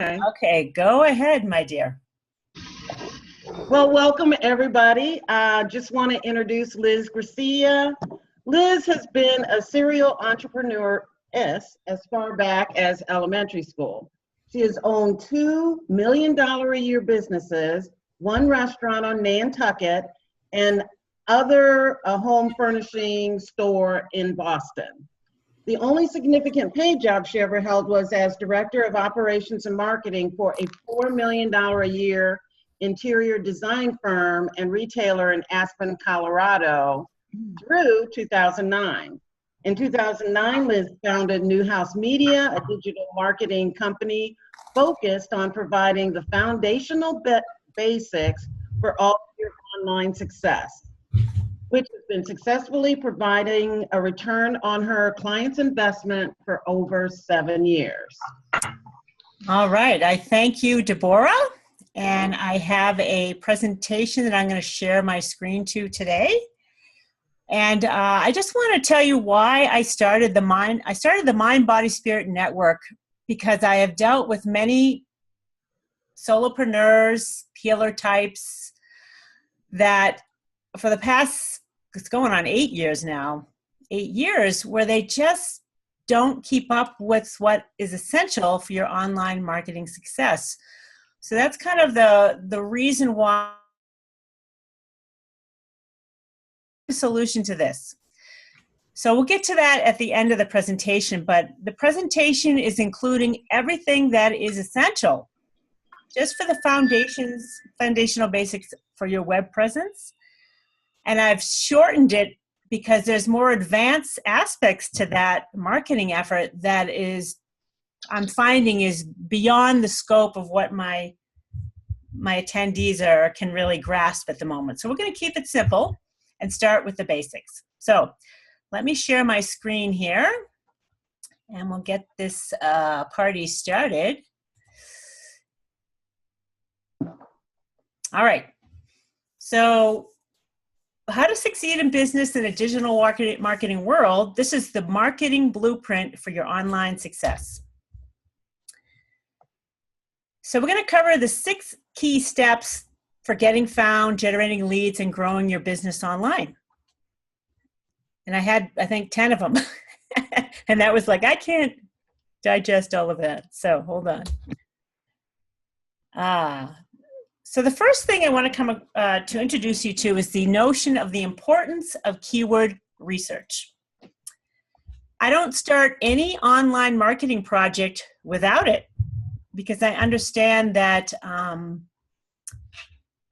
Okay. Okay, go ahead, my dear. Well, welcome everybody. I just want to introduce Liz Gracia. Liz has been a serial entrepreneur as far back as elementary school. She has owned $2 million a year businesses, one restaurant on Nantucket, and other home furnishing store in Boston. The only significant paid job she ever held was as Director of Operations and Marketing for a $4 million a year interior design firm and retailer in Aspen, Colorado through 2009. In 2009, Liz founded Newhouse Media, a digital marketing company focused on providing the foundational basics for all your online success, which has been successfully providing a return on her client's investment for over 7 years. All right, I thank you, Deborah. And I have a presentation that I'm going to share my screen to today. And I just want to tell you why I started the Mind Body Spirit Network, because I have dealt with many solopreneurs, healer types that for the past, it's going on 8 years now, 8 years, where they just don't keep up with what is essential for your online marketing success. So that's kind of the reason why the solution to this. So we'll get to that at the end of the presentation, but the presentation is including everything that is essential just for the foundational basics for your web presence. And I've shortened it because there's more advanced aspects to that marketing effort that I'm finding is beyond the scope of what my attendees can really grasp at the moment. So we're going to keep it simple and start with the basics. So let me share my screen here and we'll get this party started. All right. So how to succeed in business in a digital marketing world. This is the marketing blueprint for your online success. So we're going to cover the 6 key steps for getting found, generating leads, and growing your business online. And I had, I think, 10 of them. And that was like, I can't digest all of that. So hold on. So the first thing I want to introduce you to is the notion of the importance of keyword research. I don't start any online marketing project without it, because I understand that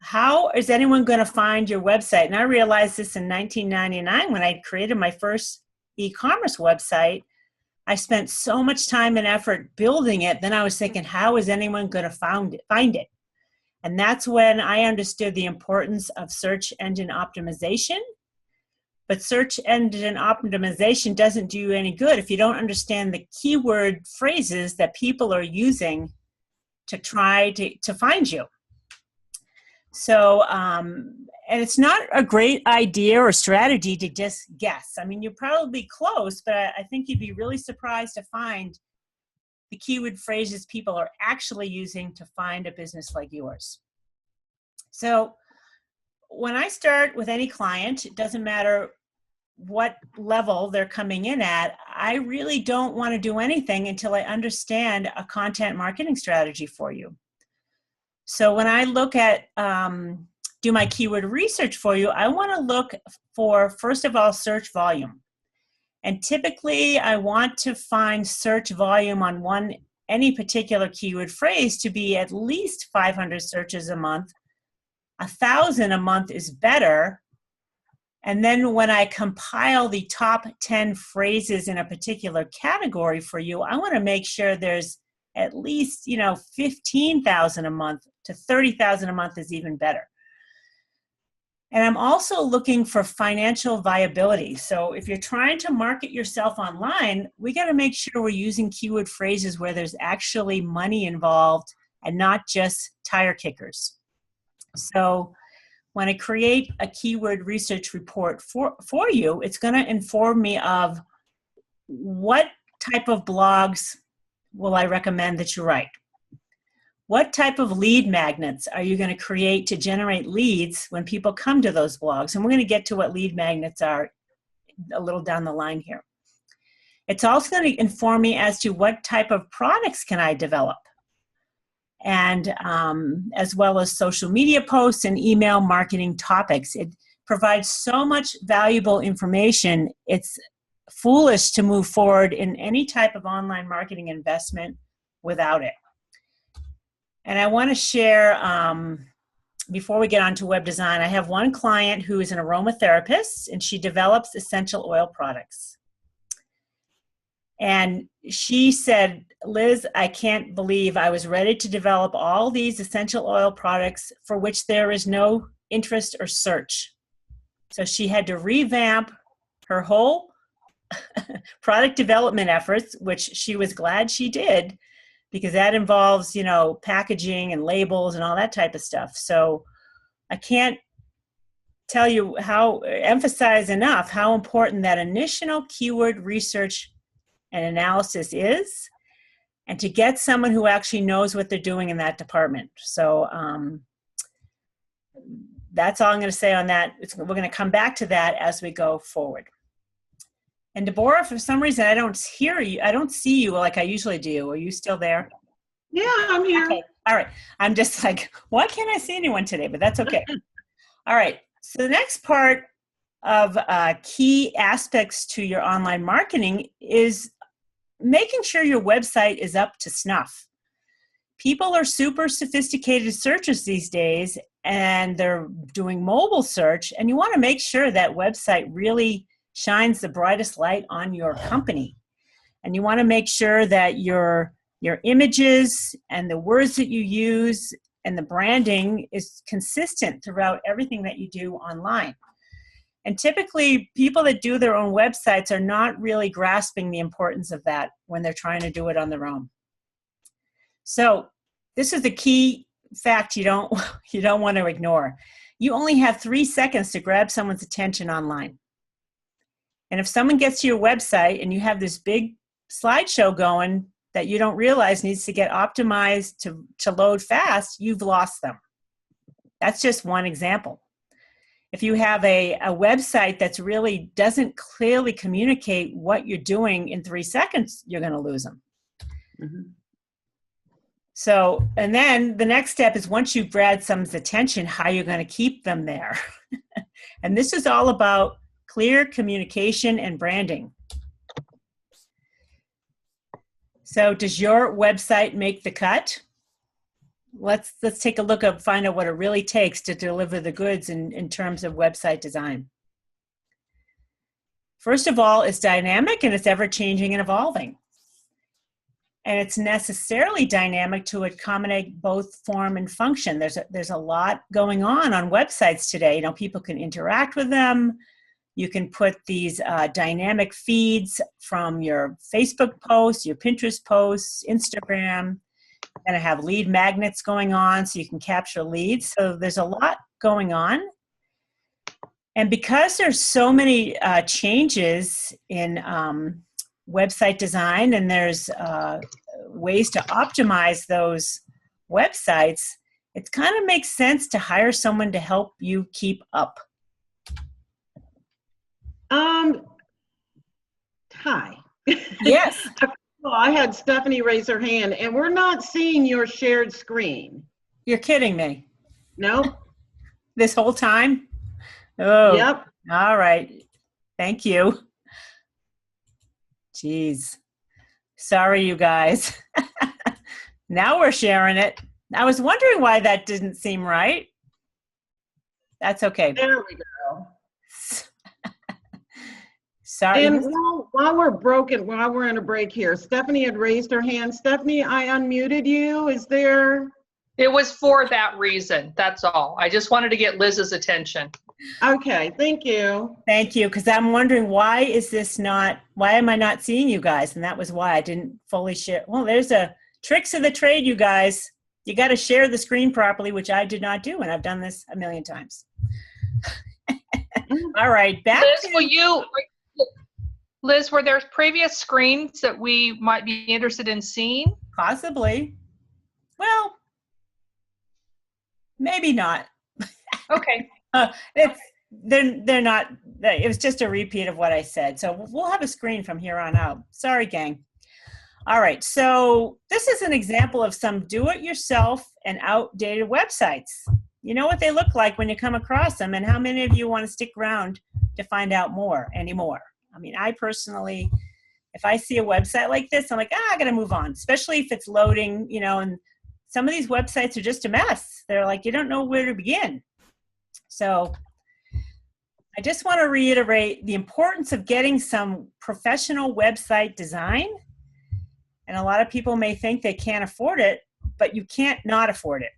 how is anyone going to find your website? And I realized this in 1999 when I created my first e-commerce website. I spent so much time and effort building it. Then I was thinking, how is anyone going to find it? And that's when I understood the importance of search engine optimization. But search engine optimization doesn't do you any good if you don't understand the keyword phrases that people are using to try to find you. So, and it's not a great idea or strategy to just guess. I mean, you're probably close, but I think you'd be really surprised to find the keyword phrases people are actually using to find a business like yours. So when I start with any client, it doesn't matter what level they're coming in at, I really don't want to do anything until I understand a content marketing strategy for you. So when I look at, do my keyword research for you, I want to look for, first of all, search volume. And typically I want to find search volume on any particular keyword phrase to be at least 500 searches a month. 1,000 a month is better. And then when I compile the top 10 phrases in a particular category for you, I want to make sure there's at least, 15,000 a month to 30,000 a month is even better. And I'm also looking for financial viability. So if you're trying to market yourself online, we got to make sure we're using keyword phrases where there's actually money involved and not just tire kickers. So when I create a keyword research report for you, it's going to inform me of what type of blogs will I recommend that you write. what type of lead magnets are you going to create to generate leads when people come to those blogs? And we're going to get to what lead magnets are a little down the line here. It's also going to inform me as to what type of products can I develop, and as well as social media posts and email marketing topics. It provides so much valuable information. It's foolish to move forward in any type of online marketing investment without it. And I want to share, before we get on to web design, I have one client who is an aromatherapist, and she develops essential oil products. And she said, Liz, I can't believe I was ready to develop all these essential oil products for which there is no interest or search. So she had to revamp her whole product development efforts, which she was glad she did, because that involves, you know, packaging and labels and all that type of stuff. So I can't tell you emphasize enough how important that initial keyword research and analysis is, and to get someone who actually knows what they're doing in that department. So that's all I'm going to say on that. We're going to come back to that as we go forward. And Deborah, for some reason, I don't hear you. I don't see you like I usually do. Are you still there? Yeah, I'm here. Okay. All right. I'm just like, why can't I see anyone today? But that's okay. All right. So the next part of key aspects to your online marketing is making sure your website is up to snuff. People are super sophisticated searchers these days, and they're doing mobile search, and you want to make sure that website really shines the brightest light on your company. And you want to make sure that your images and the words that you use and the branding is consistent throughout everything that you do online. And typically, people that do their own websites are not really grasping the importance of that when they're trying to do it on their own. So this is the key fact you don't want to ignore. You only have 3 seconds to grab someone's attention online. And if someone gets to your website and you have this big slideshow going that you don't realize needs to get optimized to load fast, you've lost them. That's just one example. If you have a website that's really doesn't clearly communicate what you're doing in 3 seconds, you're going to lose them. Mm-hmm. So, and then the next step is, once you've grabbed someone's attention, how you're going to keep them there. And this is all about clear communication and branding. So does your website make the cut? Let's take a look and find out what it really takes to deliver the goods in terms of website design. First of all, it's dynamic and it's ever-changing and evolving. And it's necessarily dynamic to accommodate both form and function. There's a lot going on websites today. You know, people can interact with them. You can put these dynamic feeds from your Facebook posts, your Pinterest posts, Instagram. You're going to have lead magnets going on so you can capture leads. So there's a lot going on. And because there's so many changes in website design, and there's ways to optimize those websites, it kind of makes sense to hire someone to help you keep up. Hi. Yes. Well, I had Stephanie raise her hand, and we're not seeing your shared screen. You're kidding me. No. This whole time? Oh. Yep. All right. Thank you. Jeez. Sorry, you guys. Now we're sharing it. I was wondering why that didn't seem right. That's okay. There we go. Sorry. And while we're in a break here, Stephanie had raised her hand. Stephanie, I unmuted you. Is there? It was for that reason. That's all. I just wanted to get Liz's attention. Okay, thank you. Thank you, because I'm wondering why am I not seeing you guys? And that was why I didn't fully share. Well, there's tricks of the trade, you guys. You got to share the screen properly, which I did not do, and I've done this a million times. All right, back Liz, Liz, were there previous screens that we might be interested in seeing? Possibly. Well, Maybe not. Okay. They're not. It was just a repeat of what I said. So we'll have a screen from here on out. Sorry, gang. All right. So this is an example of some do-it-yourself and outdated websites. You know what they look like when you come across them, and how many of you want to stick around to find out more anymore? I mean, I personally, if I see a website like this, I'm like, I got to move on, especially if it's loading, and some of these websites are just a mess. They're like, you don't know where to begin. So I just want to reiterate the importance of getting some professional website design. And a lot of people may think they can't afford it, but you can't not afford it.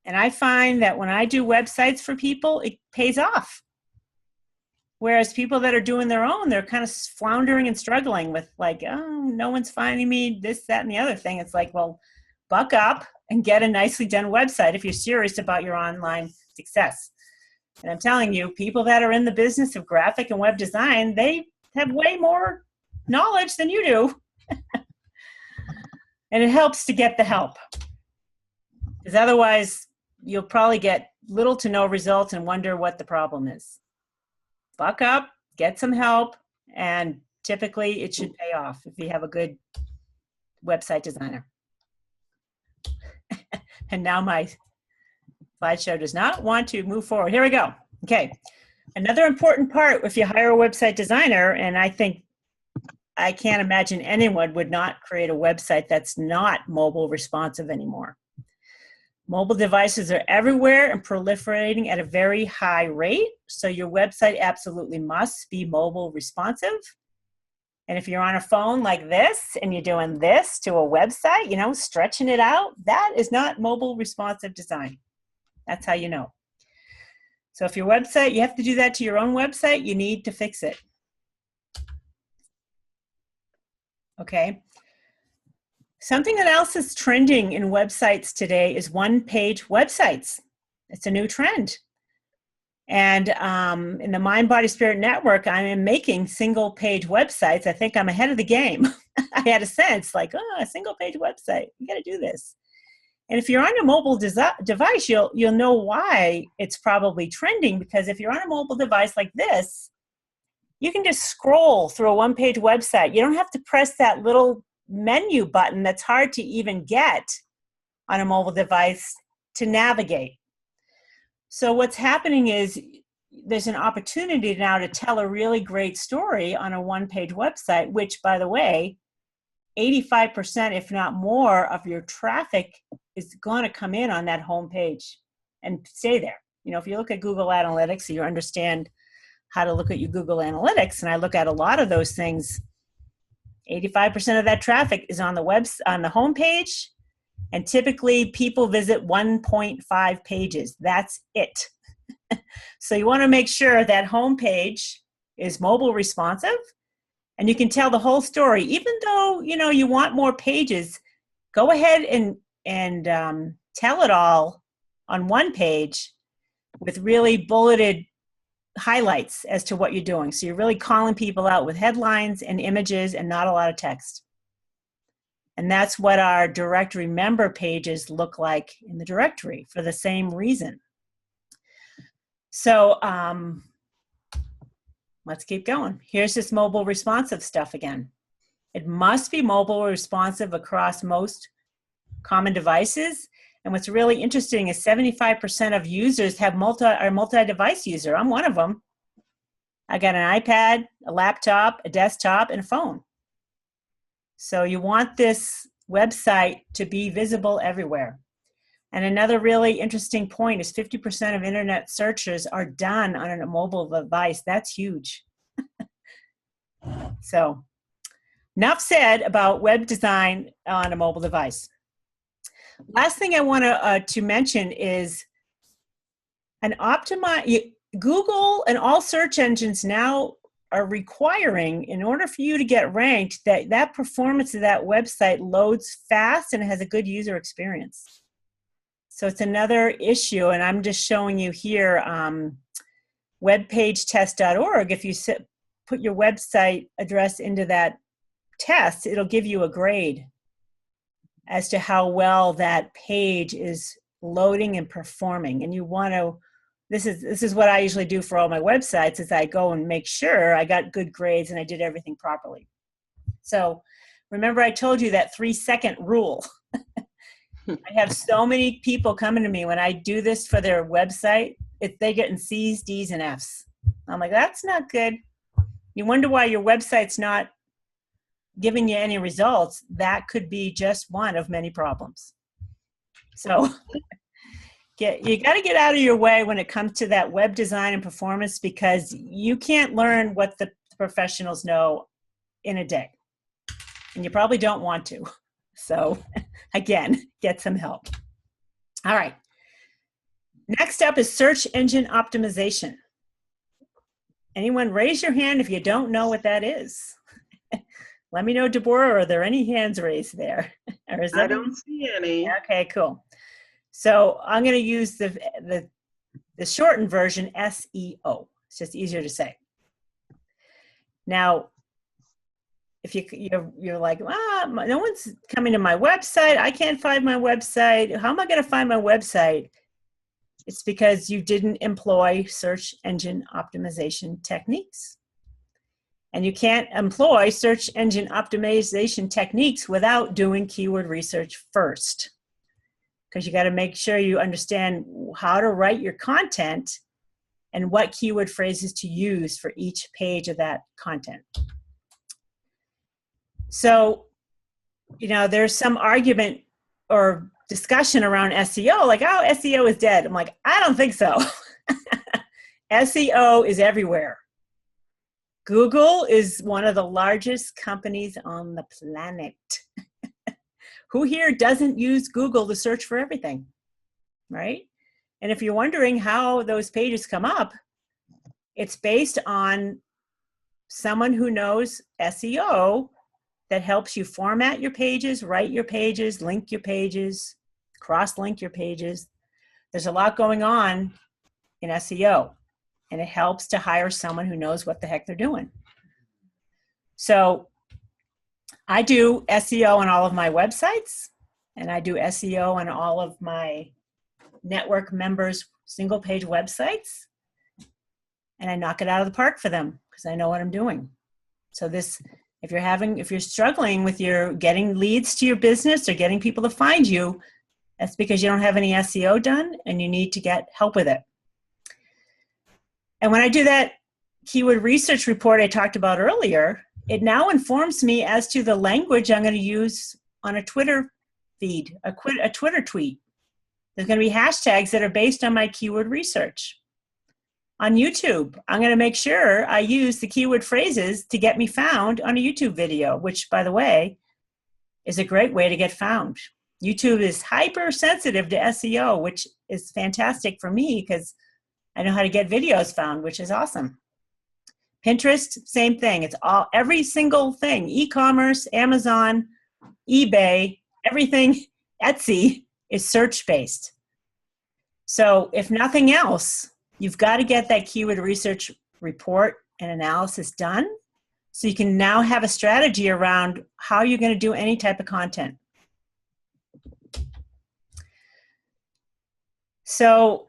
And I find that when I do websites for people, it pays off. Whereas people that are doing their own, they're kind of floundering and struggling with like, oh, no one's finding me, this, that, and the other thing. It's like, well, buck up and get a nicely done website if you're serious about your online success. And I'm telling you, people that are in the business of graphic and web design, they have way more knowledge than you do. And it helps to get the help. Because otherwise, you'll probably get little to no results and wonder what the problem is. Buck up, get some help, and typically it should pay off if you have a good website designer. And now my slideshow does not want to move forward. Here we go. Okay. Another important part if you hire a website designer, and I can't imagine anyone would not create a website that's not mobile responsive anymore. Mobile devices are everywhere and proliferating at a very high rate, so your website absolutely must be mobile responsive. And if you're on a phone like this and you're doing this to a website, stretching it out, that is not mobile responsive design. That's how you know. So if your website, you have to do that to your own website, you need to fix it. Okay. Something that else is trending in websites today is one-page websites. It's a new trend. And in the Mind, Body, Spirit Network, I am making single-page websites. I think I'm ahead of the game. I had a sense like, a single-page website. You got to do this. And if you're on a mobile device, you'll know why it's probably trending, because if you're on a mobile device like this, you can just scroll through a one-page website. You don't have to press that little menu button that's hard to even get on a mobile device to navigate. So what's happening is there's an opportunity now to tell a really great story on a one-page website, which, by the way, 85%, if not more, of your traffic is going to come in on that home page and stay there. If you look at Google Analytics, you understand how to look at your Google Analytics, and I look at a lot of those things. 85% of that traffic is on the home page, and typically people visit 1.5 pages. That's it. So you want to make sure that home page is mobile responsive, and you can tell the whole story. Even though you want more pages, go ahead and tell it all on one page with really bulleted highlights as to what you're doing. So you're really calling people out with headlines and images and not a lot of text. And that's what our directory member pages look like in the directory for the same reason. So let's keep going. Here's this mobile responsive stuff again. It must be mobile responsive across most common devices. And what's really interesting is 75% of users are multi-device user. I'm one of them. I got an iPad, a laptop, a desktop, and a phone. So you want this website to be visible everywhere. And another really interesting point is 50% of internet searches are done on a mobile device. That's huge. So enough said about web design on a mobile device. Last thing I want to mention is Google and all search engines now are requiring, in order for you to get ranked, that performance of that website loads fast and has a good user experience. So it's another issue, and I'm just showing you here webpagetest.org. If you put your website address into that test, it'll give you a grade as to how well that page is loading and performing. And you want to, this is what I usually do for all my websites, is I go and make sure I got good grades and I did everything properly. So remember I told you that 3-second rule. I have so many people coming to me when I do this for their website. They get in C's, D's, and F's. I'm like, that's not good. You wonder why your website's not giving you any results. That could be just one of many problems. So you got to get out of your way when it comes to that web design and performance, because you can't learn what the professionals know in a day. And you probably don't want to. So again, get some help. All right. Next up is search engine optimization. Anyone raise your hand if you don't know what that is? Let me know, Deborah, are there any hands raised there? Or is I don't see any. Okay, cool. So I'm going to use the shortened version, SEO. It's just easier to say. Now, if you're like, no one's coming to my website. I can't find my website. How am I going to find my website? It's because you didn't employ search engine optimization techniques. And you can't employ search engine optimization techniques without doing keyword research first. Because you got to make sure you understand how to write your content and what keyword phrases to use for each page of that content. So, there's some argument or discussion around SEO, like, oh, SEO is dead. I'm like, I don't think so. SEO is everywhere. Google is one of the largest companies on the planet. Who here doesn't use Google to search for everything, right? And if you're wondering how those pages come up, it's based on someone who knows SEO that helps you format your pages, write your pages, link your pages, cross-link your pages. There's a lot going on in SEO, and it helps to hire someone who knows what the heck they're doing. So I do SEO on all of my websites, and I do SEO on all of my network members' single-page websites, and I knock it out of the park for them because I know what I'm doing. So if you're struggling with your getting leads to your business or getting people to find you, that's because you don't have any SEO done and you need to get help with it. And when I do that keyword research report I talked about earlier, it now informs me as to the language I'm going to use on a Twitter feed, a Twitter tweet. There's going to be hashtags that are based on my keyword research. On YouTube, I'm going to make sure I use the keyword phrases to get me found on a YouTube video, which, by the way, is a great way to get found. YouTube is hypersensitive to SEO, which is fantastic for me because I know how to get videos found, which is awesome. Pinterest, same thing. It's every single thing. E-commerce, Amazon, eBay, everything, Etsy is search-based. So if nothing else, you've got to get that keyword research report and analysis done so you can now have a strategy around how you're going to do any type of content. So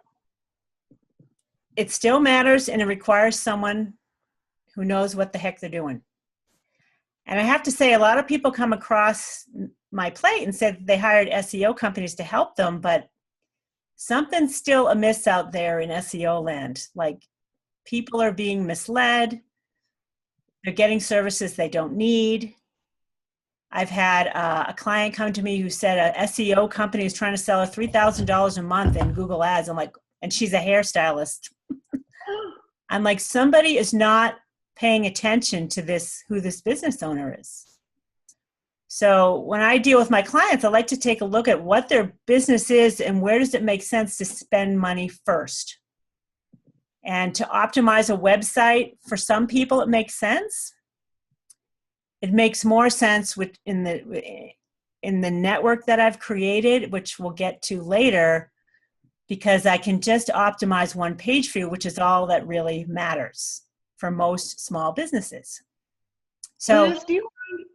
it still matters, and it requires someone who knows what the heck they're doing. And I have to say, a lot of people come across my plate and said they hired SEO companies to help them, but something's still amiss out there in SEO land. Like, people are being misled. They're getting services they don't need. I've had a client come to me who said a SEO company is trying to sell her $3,000 a month in Google Ads. I'm like, and she's a hairstylist. I'm like, somebody is not paying attention to who this business owner is. So when I deal with my clients, I like to take a look at what their business is and where does it make sense to spend money first. And to optimize a website, for some people it makes sense. It makes more sense in the network that I've created, which we'll get to later, because I can just optimize one page view, which is all that really matters for most small businesses. So Liz,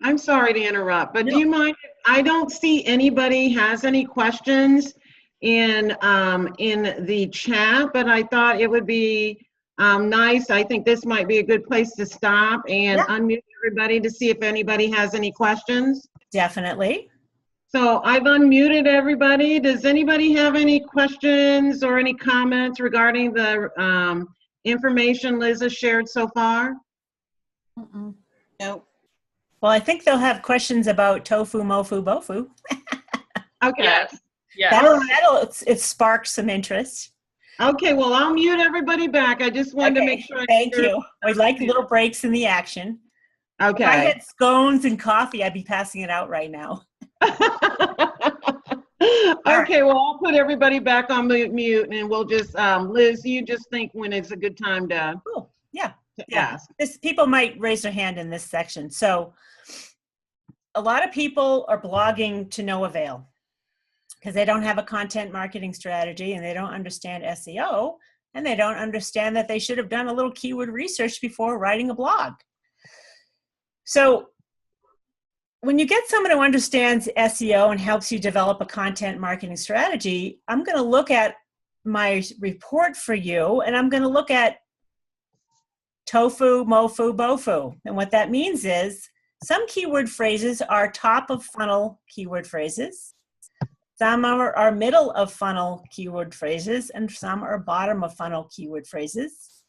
I'm sorry to interrupt, but No. do you mind? I don't see anybody has any questions. in the chat, but I thought it would be nice. I think this might be a good place to stop and Yeah. unmute everybody to see if anybody has any questions. Definitely. So I've unmuted everybody. Does anybody have any questions or any comments regarding the information Liz has shared so far? No. Well, I think they'll have questions about tofu, mofu, bofu. Okay. Yes. Yes. It sparked some interest. Okay, well, I'll mute everybody back. I just wanted to make sure. I Thank heard- you. We'd like little breaks in the action. If I Okay. had scones and coffee, I'd be passing it out right now. Okay, well, I'll put everybody back on mute and we'll just, Liz, you just think when it's a good time to Cool. Yeah. ask. People might raise their hand in this section. So a lot of people are blogging to no avail because they don't have a content marketing strategy and they don't understand SEO and they don't understand that they should have done a little keyword research before writing a blog. So when you get someone who understands SEO and helps you develop a content marketing strategy, I'm going to look at my report for you and I'm going to look at tofu, mofu, bofu. And what that means is some keyword phrases are top of funnel keyword phrases. Some are middle of funnel keyword phrases and some are bottom of funnel keyword phrases.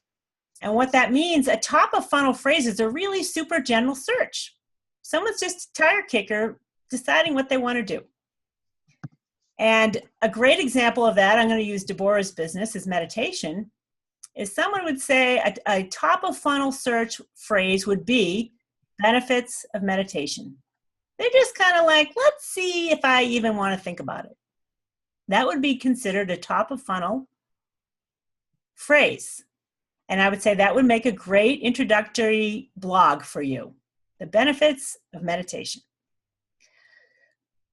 And what that means, a top of funnel phrase is a really super general search. Someone's just a tire kicker deciding what they want to do. And a great example of that, I'm going to use Deborah's business, is meditation, is someone would say a top of funnel search phrase would be benefits of meditation. They're just kind of like, let's see if I even want to think about it. That would be considered a top of funnel phrase. And I would say that would make a great introductory blog for you. The benefits of meditation.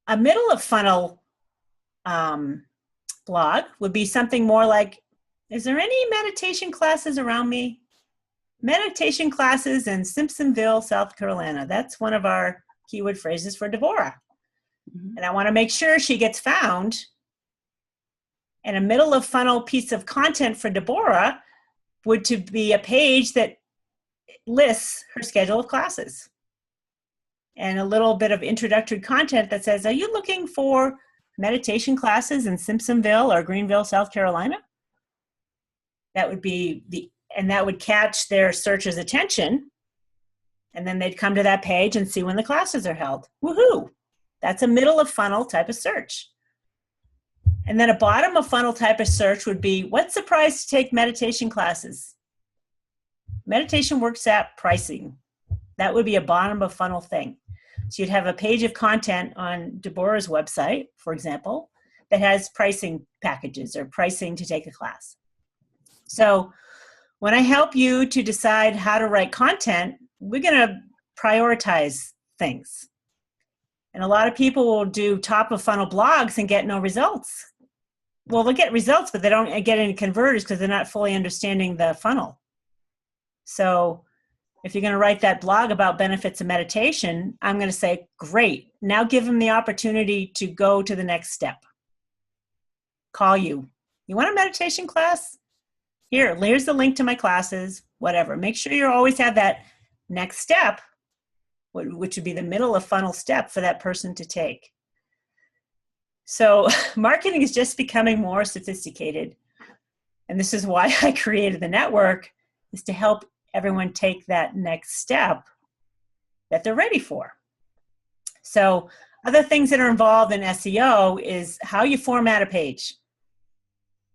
A middle of funnel blog would be something more like, is there any meditation classes around me? Meditation classes in Simpsonville, South Carolina. That's one of our keyword phrases for Deborah. Mhm. And I want to make sure she gets found. And a middle of funnel piece of content for Deborah would to be a page that lists her schedule of classes. And a little bit of introductory content that says, are you looking for meditation classes in Simpsonville or Greenville, South Carolina? That would be and that would catch their searcher's attention. And then they'd come to that page and see when the classes are held. Woohoo! That's a middle of funnel type of search. And then a bottom of funnel type of search would be, what's the price to take meditation classes? Meditation Works app pricing. That would be a bottom of funnel thing. So you'd have a page of content on Deborah's website, for example, that has pricing packages or pricing to take a class. So when I help you to decide how to write content, we're going to prioritize things. And a lot of people will do top of funnel blogs and get no results. Well, they'll get results, but they don't get any converters because they're not fully understanding the funnel. So if you're going to write that blog about benefits of meditation, I'm going to say, great. Now give them the opportunity to go to the next step. Call you. You want a meditation class? Here's the link to my classes, whatever. Make sure you always have that next step, which would be the middle of funnel step for that person to take. So marketing is just becoming more sophisticated. And this is why I created the network, is to help everyone take that next step that they're ready for. So other things that are involved in SEO is how you format a page.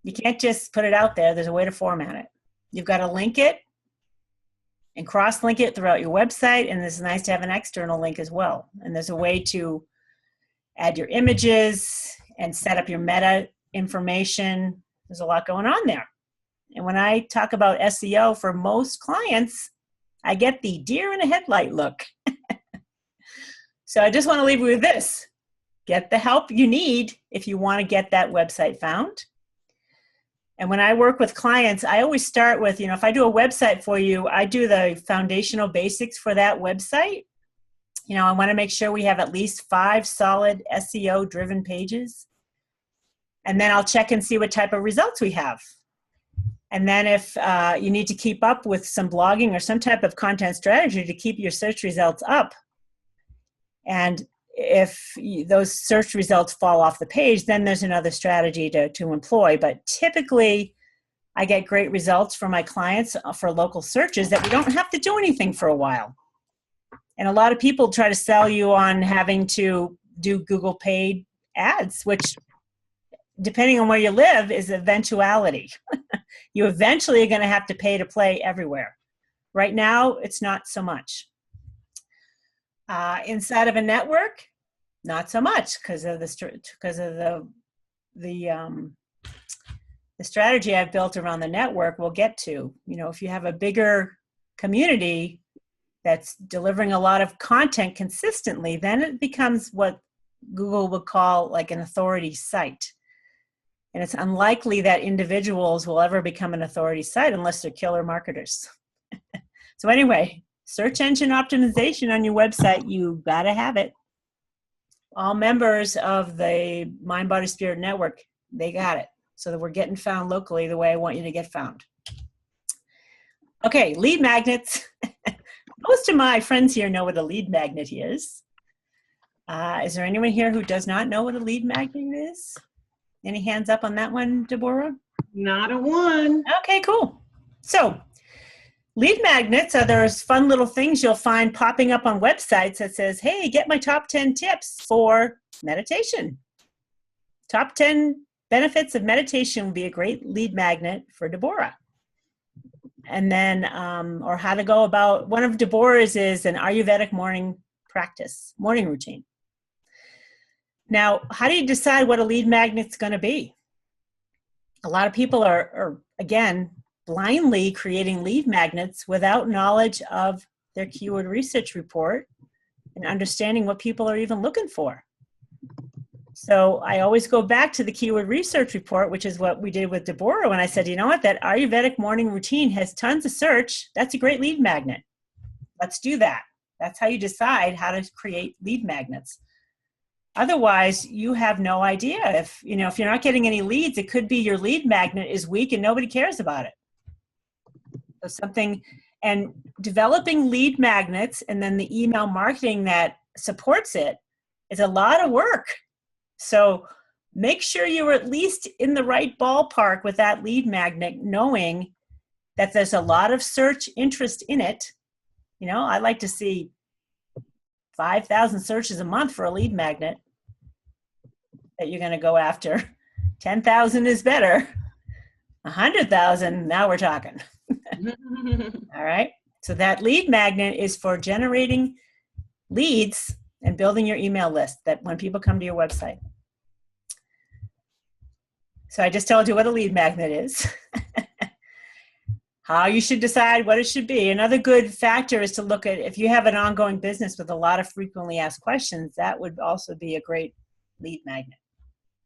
You can't just put it out there. There's a way to format it. You've got to link it and cross-link it throughout your website, and it's nice to have an external link as well. And there's a way to add your images and set up your meta information. There's a lot going on there. And when I talk about SEO for most clients, I get the deer in a headlight look. So I just want to leave you with this. Get the help you need if you want to get that website found. And when I work with clients, I always start with, if I do a website for you, I do the foundational basics for that website. I want to make sure we have at least 5 solid SEO-driven pages. And then I'll check and see what type of results we have. And then if you need to keep up with some blogging or some type of content strategy to keep your search results up, and if those search results fall off the page, then there's another strategy to employ. But typically, I get great results for my clients for local searches that we don't have to do anything for a while. And a lot of people try to sell you on having to do Google paid ads, which, depending on where you live, is eventuality. You eventually are going to have to pay to play everywhere. Right now, it's not so much. Inside of a network, not so much because of the strategy I've built around the network. We'll get to. If you have a bigger community that's delivering a lot of content consistently, then it becomes what Google would call like an authority site. And it's unlikely that individuals will ever become an authority site unless they're killer marketers. So anyway, search engine optimization on your website, you gotta have it. All members of the Mind, Body, Spirit Network, they got it. So that we're getting found locally the way I want you to get found. Okay, lead magnets. Most of my friends here know what a lead magnet is. Is there anyone here who does not know what a lead magnet is? Any hands up on that one, Deborah? Not a one. Okay, cool. So lead magnets are those fun little things you'll find popping up on websites that says, hey, get my top 10 tips for meditation. Top 10 benefits of meditation would be a great lead magnet for Deborah. And then, or how to go about, one of Deborah's is an Ayurvedic morning routine. Now, how do you decide what a lead magnet's going to be? A lot of people are, again, blindly creating lead magnets without knowledge of their keyword research report and understanding what people are even looking for. So I always go back to the keyword research report, which is what we did with Deborah when I said, you know what, that Ayurvedic morning routine has tons of search. That's a great lead magnet. Let's do that. That's how you decide how to create lead magnets. Otherwise, you have no idea. If you're not getting any leads, it could be your lead magnet is weak and nobody cares about it. So and developing lead magnets and then the email marketing that supports it is a lot of work. So make sure you're at least in the right ballpark with that lead magnet, knowing that there's a lot of search interest in it. I like to see 5,000 searches a month for a lead magnet that you're going to go after. 10,000 is better. 100,000, now we're talking. All right. So that lead magnet is for generating leads and building your email list that when people come to your website. So I just told you what a lead magnet is. How you should decide what it should be. Another good factor is to look at, if you have an ongoing business with a lot of frequently asked questions, that would also be a great lead magnet.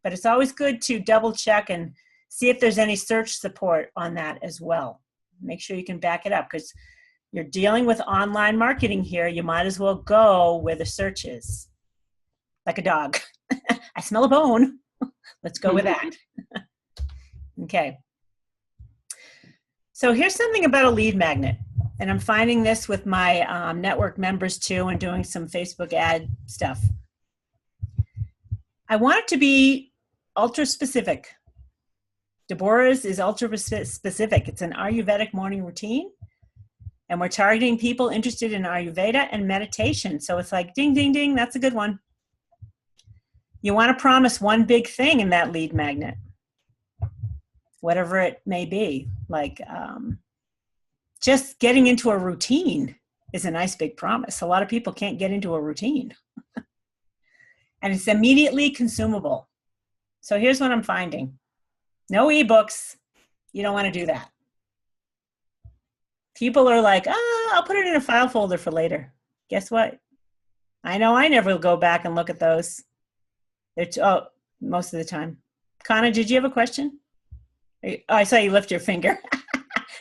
But it's always good to double check and see if there's any search support on that as well. Make sure you can back it up, because you're dealing with online marketing here. You might as well go where the search is. Like a dog. I smell a bone. Let's go with that. Okay. So here's something about a lead magnet. And I'm finding this with my network members too, and doing some Facebook ad stuff. I want it to be ultra specific. Deborah's is ultra specific. It's an Ayurvedic morning routine. And we're targeting people interested in Ayurveda and meditation. So it's like, ding, ding, ding, that's a good one. You want to promise one big thing in that lead magnet, whatever it may be. Like just getting into a routine is a nice big promise. A lot of people can't get into a routine. And it's immediately consumable. So here's what I'm finding. No ebooks. You don't want to do that. People are like, I'll put it in a file folder for later. Guess what? I know I never will go back and look at those. Most of the time. Connor, did you have a question? I saw you lift your finger.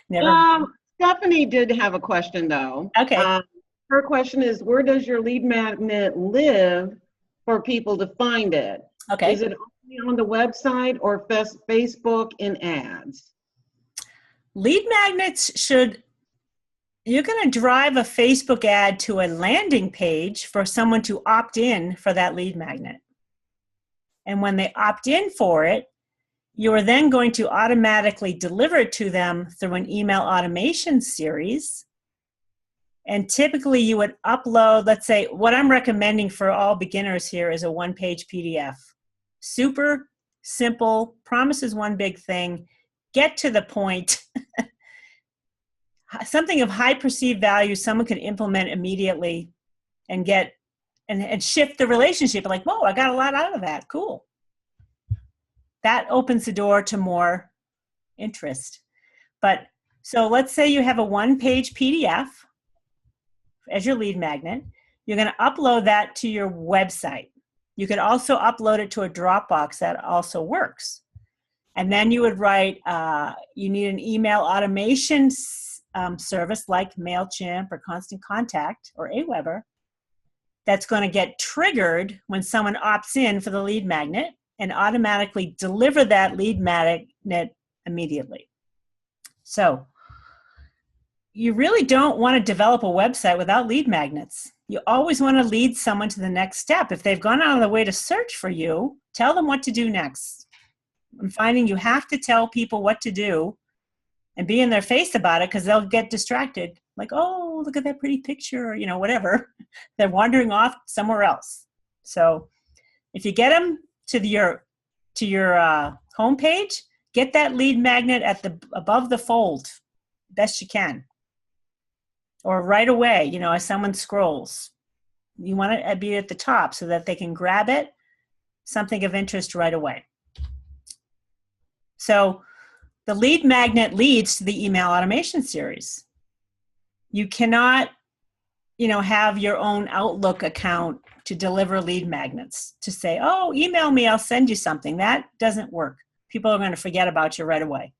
Never. Stephanie did have a question though. Okay. Her question is, where does your lead magnet live for people to find it? Okay. Is it On the website or Facebook in ads? Lead magnets you're going to drive a Facebook ad to a landing page for someone to opt in for that lead magnet. And when they opt in for it, you are then going to automatically deliver it to them through an email automation series. And typically you would upload, let's say, what I'm recommending for all beginners here is a one-page PDF. Super simple, promises one big thing, get to the point, something of high perceived value someone can implement immediately and get and shift the relationship. Like, whoa, I got a lot out of that. Cool. That opens the door to more interest. But so let's say you have a one-page PDF as your lead magnet. You're going to upload that to your website. You could also upload it to a Dropbox. That also works. And then you would write, you need an email automation service like MailChimp or Constant Contact or Aweber that's going to get triggered when someone opts in for the lead magnet and automatically deliver that lead magnet immediately. So you really don't want to develop a website without lead magnets. You always want to lead someone to the next step. If they've gone out of the way to search for you, tell them what to do next. I'm finding you have to tell people what to do and be in their face about it because they'll get distracted. Like, oh, look at that pretty picture, or, whatever. They're wandering off somewhere else. So if you get them to your homepage, get that lead magnet above the fold best you can. Or right away, as someone scrolls. You want it to be at the top so that they can grab it, something of interest right away. So the lead magnet leads to the email automation series. You cannot, have your own Outlook account to deliver lead magnets, to say, oh, email me, I'll send you something. That doesn't work. People are going to forget about you right away.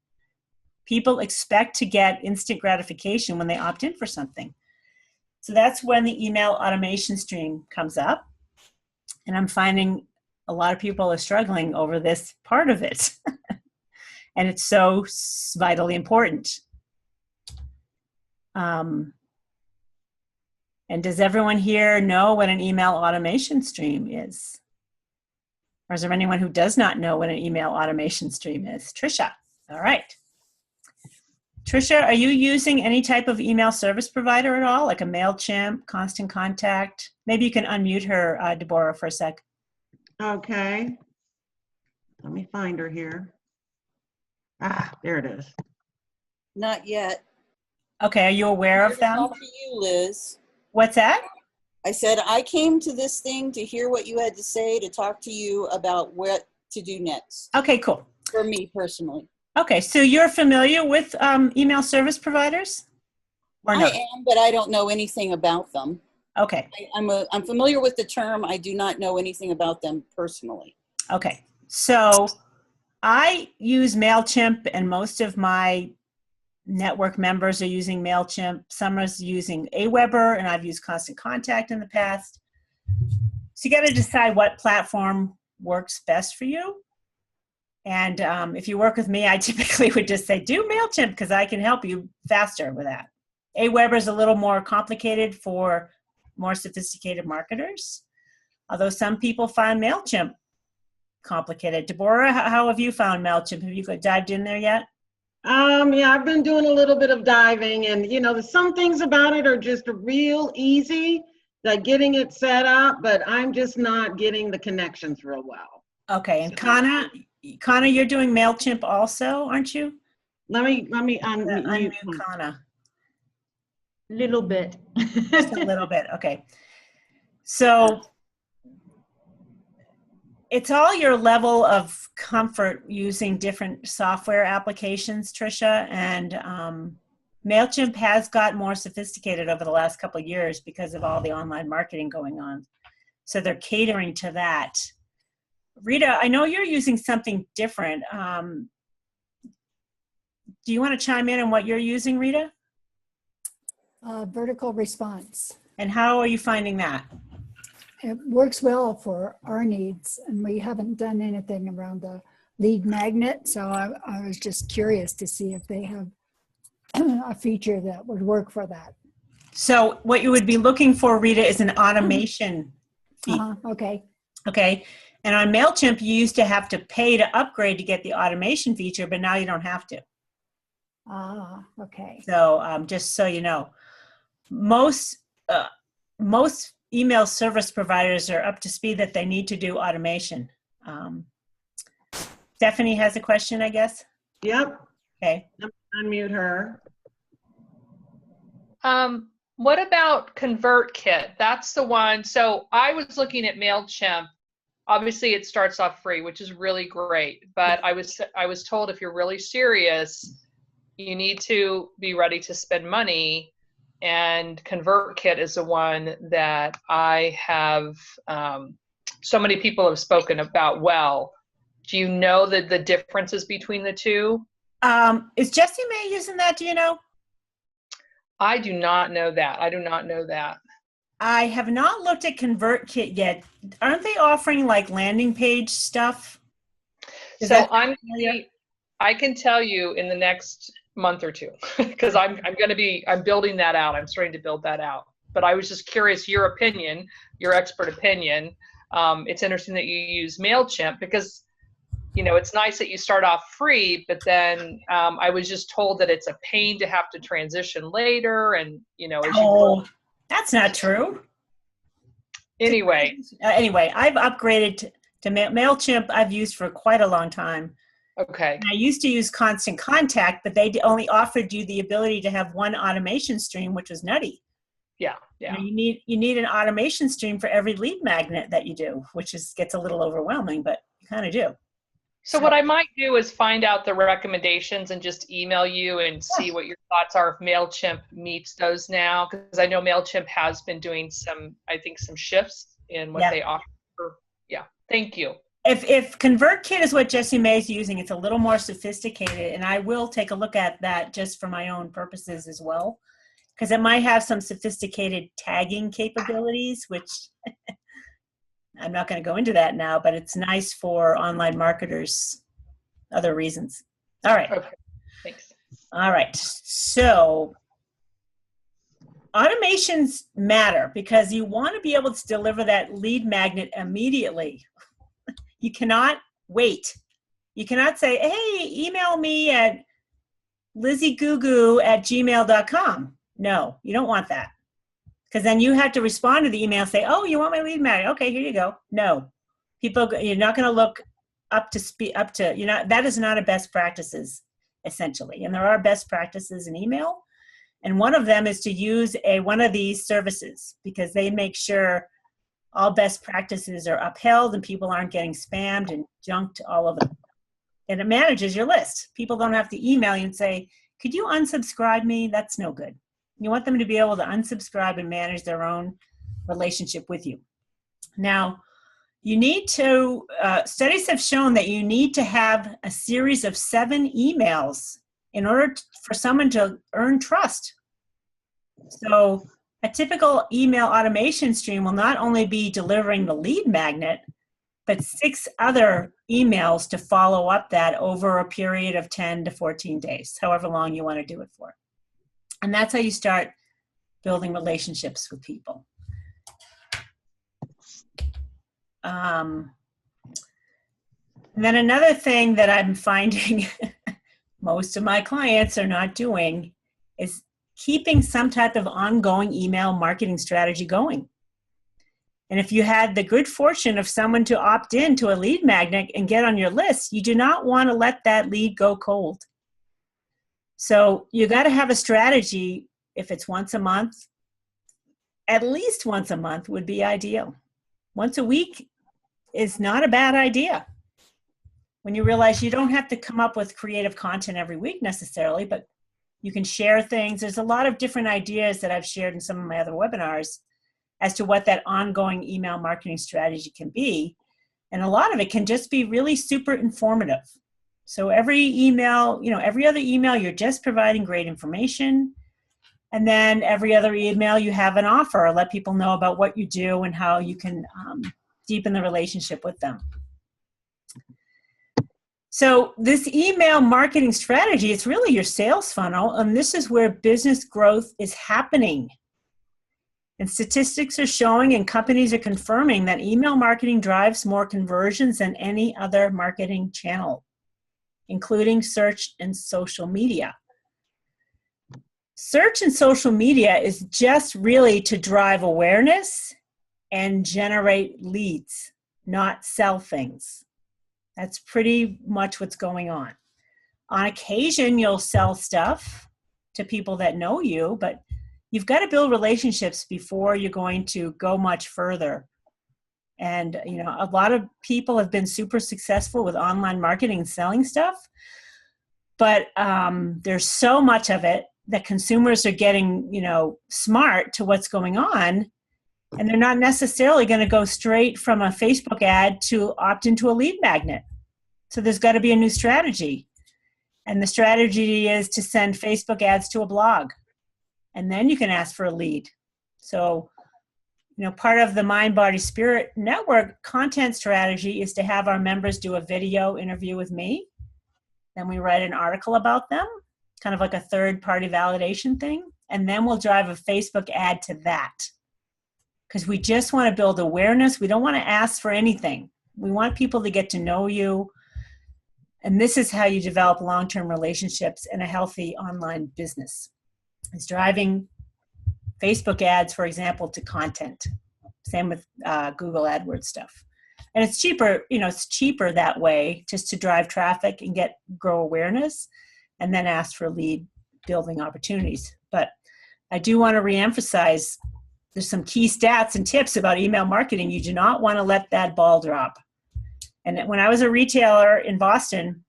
People expect to get instant gratification when they opt in for something. So that's when the email automation stream comes up. And I'm finding a lot of people are struggling over this part of it. And it's so vitally important. And does everyone here know what an email automation stream is? Or is there anyone who does not know what an email automation stream is? Trisha. All right. Trisha, are you using any type of email service provider at all, like a MailChimp, Constant Contact? Maybe you can unmute her, Deborah, for a sec. Okay. Let me find her here. There it is. Not yet. Okay, are you aware of them? Talk to you, Liz. What's that? I said I came to this thing to hear what you had to say, to talk to you about what to do next. Okay, cool. For me personally. Okay, so you're familiar with email service providers? Or no? I am, but I don't know anything about them. Okay. I'm familiar with the term. I do not know anything about them personally. Okay, so I use MailChimp, and most of my network members are using MailChimp. Some are using Aweber, and I've used Constant Contact in the past. So you got to decide what platform works best for you. And if you work with me, I typically would just say, do MailChimp because I can help you faster with that. Aweber is a little more complicated for more sophisticated marketers, although some people find MailChimp complicated. Deborah, how have you found MailChimp? Have you dived in there yet? Yeah, I've been doing a little bit of diving, and some things about it are just real easy, like getting it set up, but I'm just not getting the connections real well. Okay, and Kana, you're doing MailChimp also, aren't you? Let me unmute Kana. Little bit. Just a little bit, okay. So it's all your level of comfort using different software applications, Trisha, and MailChimp has got more sophisticated over the last couple of years because of all the online marketing going on. So they're catering to that. Rita, I know you're using something different. Do you want to chime in on what you're using, Rita? Vertical response. And how are you finding that? it works well for our needs, and we haven't done anything around the lead magnet. So I was just curious to see if they have a feature that would work for that. So what you would be looking for, Rita, is an automation fee. Okay. Okay. And on MailChimp, you used to have to pay to upgrade to get the automation feature, but now you don't have to. Okay. So just so you know, most email service providers are up to speed that they need to do automation. Stephanie has a question, I guess. Yep. Okay. Unmute her. What about ConvertKit? That's the one. So I was looking at MailChimp. Obviously, it starts off free, which is really great. But I was told if you're really serious, you need to be ready to spend money. And ConvertKit is the one that I have, so many people have spoken about well. Do you know the differences between the two? Is Jessie May using that? Do you know? I do not know that. I do not know that. I have not looked at ConvertKit yet. Aren't they offering like landing page stuff? So I can tell you in the next month or two, because I'm building that out. I'm starting to build that out. But I was just curious, your opinion, your expert opinion. It's interesting that you use MailChimp because, you know, it's nice that you start off free, but then I was just told that it's a pain to have to transition later. And, you know, that's not true. Anyway, I've upgraded to MailChimp. I've used for quite a long time. Okay. And I used to use Constant Contact, but they only offered you the ability to have one automation stream, which was nutty. Yeah. You need an automation stream for every lead magnet that you do, which gets a little overwhelming, but you kind of do. So what I might do is find out the recommendations and just email you and see what your thoughts are if MailChimp meets those now, because I know MailChimp has been doing some shifts in what they offer. Yeah, thank you. If ConvertKit is what Jessie May is using, it's a little more sophisticated, and I will take a look at that just for my own purposes as well, because it might have some sophisticated tagging capabilities, which I'm not going to go into that now, but it's nice for online marketers, other reasons. All right. Okay, thanks. All right. So automations matter because you want to be able to deliver that lead magnet immediately. You cannot wait. You cannot say, hey, email me at lizziegoogoo@gmail.com. No, you don't want that. Because then you have to respond to the email and say, oh, you want my lead magnet? Okay, here you go. No. You're not going to look that is not a best practices, essentially. And there are best practices in email. And one of them is to use one of these services because they make sure all best practices are upheld and people aren't getting spammed and junked all over them. And it manages your list. People don't have to email you and say, could you unsubscribe me? That's no good. You want them to be able to unsubscribe and manage their own relationship with you. Now, you need to, studies have shown that you need to have a series of 7 emails in order for someone to earn trust. So a typical email automation stream will not only be delivering the lead magnet, but 6 other emails to follow up that over a period of 10 to 14 days, however long you want to do it for. And that's how you start building relationships with people. And then another thing that I'm finding most of my clients are not doing is keeping some type of ongoing email marketing strategy going. And if you had the good fortune of someone to opt in to a lead magnet and get on your list, you do not want to let that lead go cold. So you got to have a strategy. If it's once a month, at least once a month would be ideal. Once a week is not a bad idea. When you realize you don't have to come up with creative content every week necessarily, but you can share things. There's a lot of different ideas that I've shared in some of my other webinars as to what that ongoing email marketing strategy can be. And a lot of it can just be really super informative. So every email, every other email, you're just providing great information. And then every other email you have an offer, let people know about what you do and how you can deepen the relationship with them. So this email marketing strategy, it's really your sales funnel, and this is where business growth is happening. And statistics are showing and companies are confirming that email marketing drives more conversions than any other marketing channel, including search and social media. Search and social media is just really to drive awareness and generate leads, not sell things. That's pretty much what's going on. On occasion, you'll sell stuff to people that know you, but you've got to build relationships before you're going to go much further. And, you know, a lot of people have been super successful with online marketing and selling stuff, but there's so much of it that consumers are getting, you know, smart to what's going on, and they're not necessarily going to go straight from a Facebook ad to opt into a lead magnet. So there's got to be a new strategy. And the strategy is to send Facebook ads to a blog, and then you can ask for a lead. So, you know, part of the Mind, Body, Spirit Network content strategy is to have our members do a video interview with me. Then we write an article about them, kind of like a third-party validation thing. And then we'll drive a Facebook ad to that. Because we just want to build awareness. We don't want to ask for anything. We want people to get to know you. And this is how you develop long-term relationships in a healthy online business. It's driving Facebook ads, for example, to content. Same with Google AdWords stuff. And it's cheaper, you know, it's cheaper that way, just to drive traffic and grow awareness, and then ask for lead building opportunities. But I do want to reemphasize, there's some key stats and tips about email marketing. You do not want to let that ball drop. And when I was a retailer in Boston,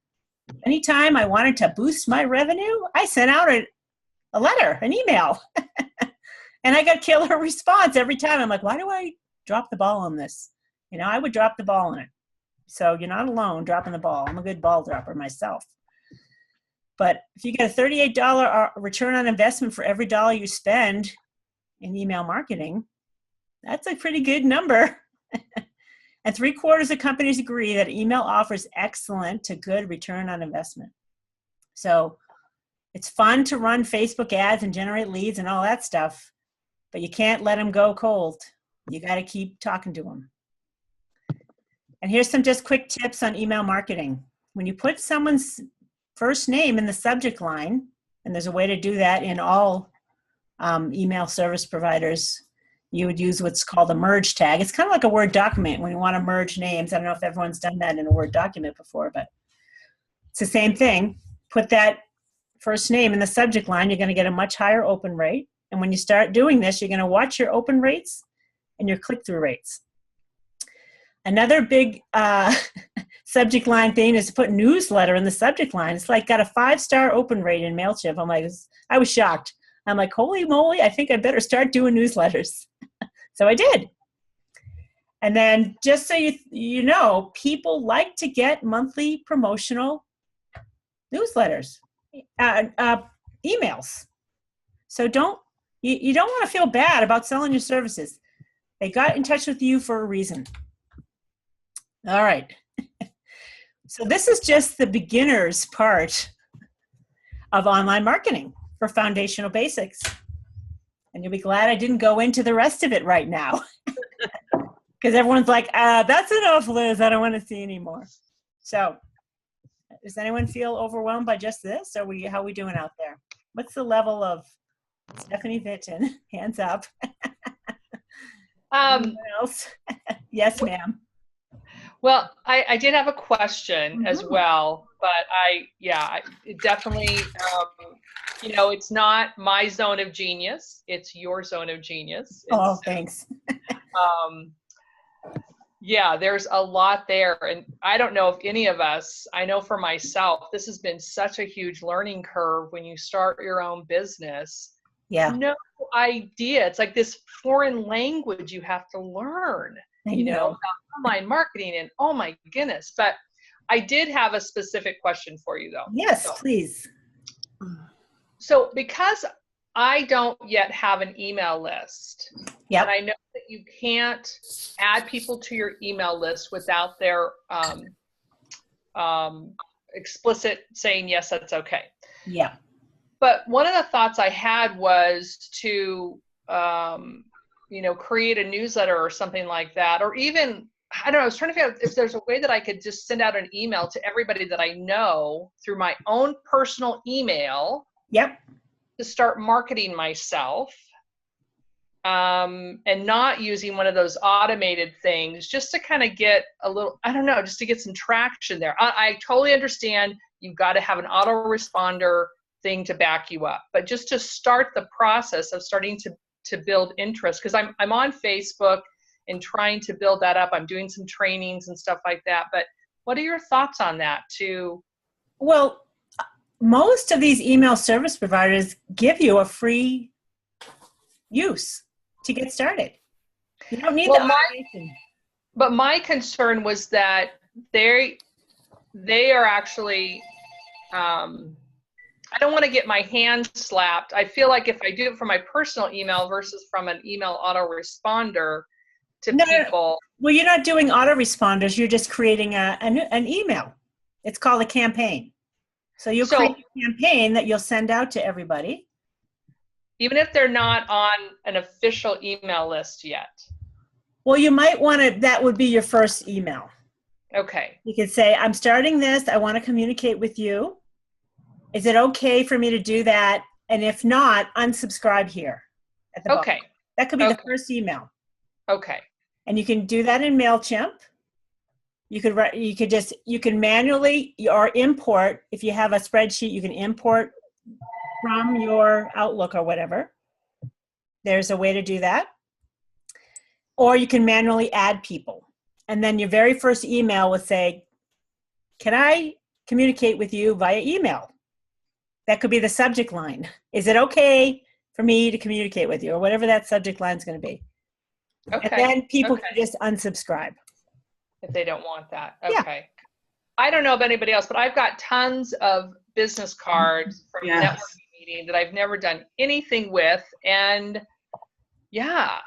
anytime I wanted to boost my revenue, I sent out a letter, an email. And I got killer response every time. I'm like, why do I drop the ball on this? You know, I would drop the ball on it. So you're not alone dropping the ball. I'm a good ball dropper myself. But if you get a $38 return on investment for every dollar you spend in email marketing, that's a pretty good number. And 3/4 of companies agree that email offers excellent to good return on investment. So it's fun to run Facebook ads and generate leads and all that stuff, but you can't let them go cold. You got to keep talking to them. And here's some just quick tips on email marketing. When you put someone's first name in the subject line, and there's a way to do that in all email service providers, you would use what's called a merge tag. It's kind of like a Word document when you want to merge names. I don't know if everyone's done that in a Word document before, but it's the same thing. Put that first name in the subject line, you're going to get a much higher open rate. And when you start doing this, you're going to watch your open rates and your click-through rates. Another big subject line thing is to put newsletter in the subject line. It's like got a 5-star open rate in MailChimp. I'm like, I was shocked. I'm like, holy moly, I think I better start doing newsletters. So I did. And then just so you know, people like to get monthly promotional newsletters, emails. So you don't want to feel bad about selling your services. They got in touch with you for a reason. All right. So this is just the beginner's part of online marketing for foundational basics. And you'll be glad I didn't go into the rest of it right now. Because everyone's like, that's enough, Liz. I don't want to see anymore. So does anyone feel overwhelmed by just this? Or how are we doing out there? What's the level of Stephanie Vitton? Hands up. Anyone else? Yes, ma'am. Well, I did have a question as well, but I definitely, it's not my zone of genius. It's your zone of genius. Thanks. There's a lot there. And I don't know if any of us, I know for myself, this has been such a huge learning curve when you start your own business. Yeah. No idea. It's like this foreign language you have to learn. About online marketing, and oh my goodness. But I did have a specific question for you though. Yes, please. So because I don't yet have an email list. Yep. And I know that you can't add people to your email list without their explicit saying, yes, that's okay. Yeah. But one of the thoughts I had was to, create a newsletter or something like that, or even, I don't know, I was trying to figure out if there's a way that I could just send out an email to everybody that I know through my own personal email. Yep. To start marketing myself, and not using one of those automated things, just to kind of get a little, I don't know, just to get some traction there. I totally understand you've got to have an autoresponder thing to back you up, but just to start the process of starting to build interest, because I'm on Facebook and trying to build that up. I'm doing some trainings and stuff like that. But what are your thoughts on that too? Well, most of these email service providers give you a free use to get started. You don't need the automation. But my concern was that they are actually, I don't want to get my hand slapped. I feel like if I do it from my personal email versus from an email autoresponder to people. Well, you're not doing autoresponders. You're just creating an email. It's called a campaign. So you'll create a campaign that you'll send out to everybody. Even if they're not on an official email list yet. Well, you might want to, that would be your first email. Okay. You could say, I'm starting this. I want to communicate with you. Is it okay for me to do that? And if not, unsubscribe here at the bottom. That could be the first email. Okay. And you can do that in MailChimp. You can manually or import, if you have a spreadsheet, you can import from your Outlook or whatever. There's a way to do that. Or you can manually add people. And then your very first email would say, can I communicate with you via email? That could be the subject line. Is it okay for me to communicate with you? Or whatever that subject line is going to be. Okay. And then people can just unsubscribe. If they don't want that. Yeah. Okay. I don't know of anybody else, but I've got tons of business cards from networking meeting that I've never done anything with. And yeah.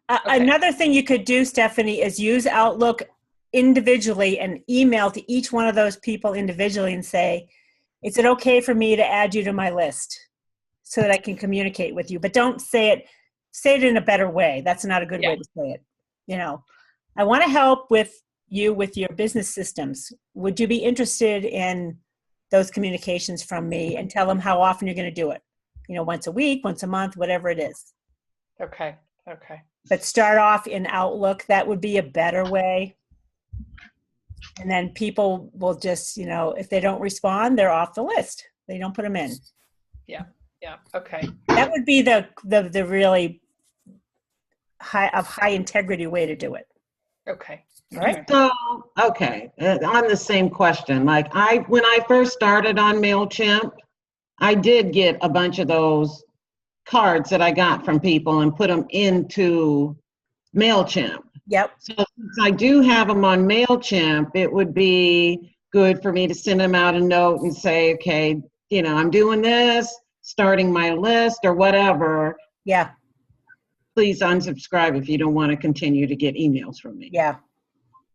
Another thing you could do, Stephanie, is use Outlook individually and email to each one of those people individually and say, is it okay for me to add you to my list so that I can communicate with you? But don't say it in a better way. That's not a good way to say it. You know, I want to help with you with your business systems. Would you be interested in those communications from me? And tell them how often you're going to do it. You know, once a week, once a month, whatever it is. Okay. But start off in Outlook. That would be a better way. And then people will just, you know, if they don't respond, they're off the list. They don't put them in. Yeah. Okay. That would be the really high integrity way to do it. Okay. All right. So, on the same question, like when I first started on MailChimp, I did get a bunch of those cards that I got from people and put them into MailChimp. Yep. So since I do have them on MailChimp, it would be good for me to send them out a note and say, okay, you know, I'm doing this, starting my list or whatever. Yeah. Please unsubscribe if you don't want to continue to get emails from me. Yeah.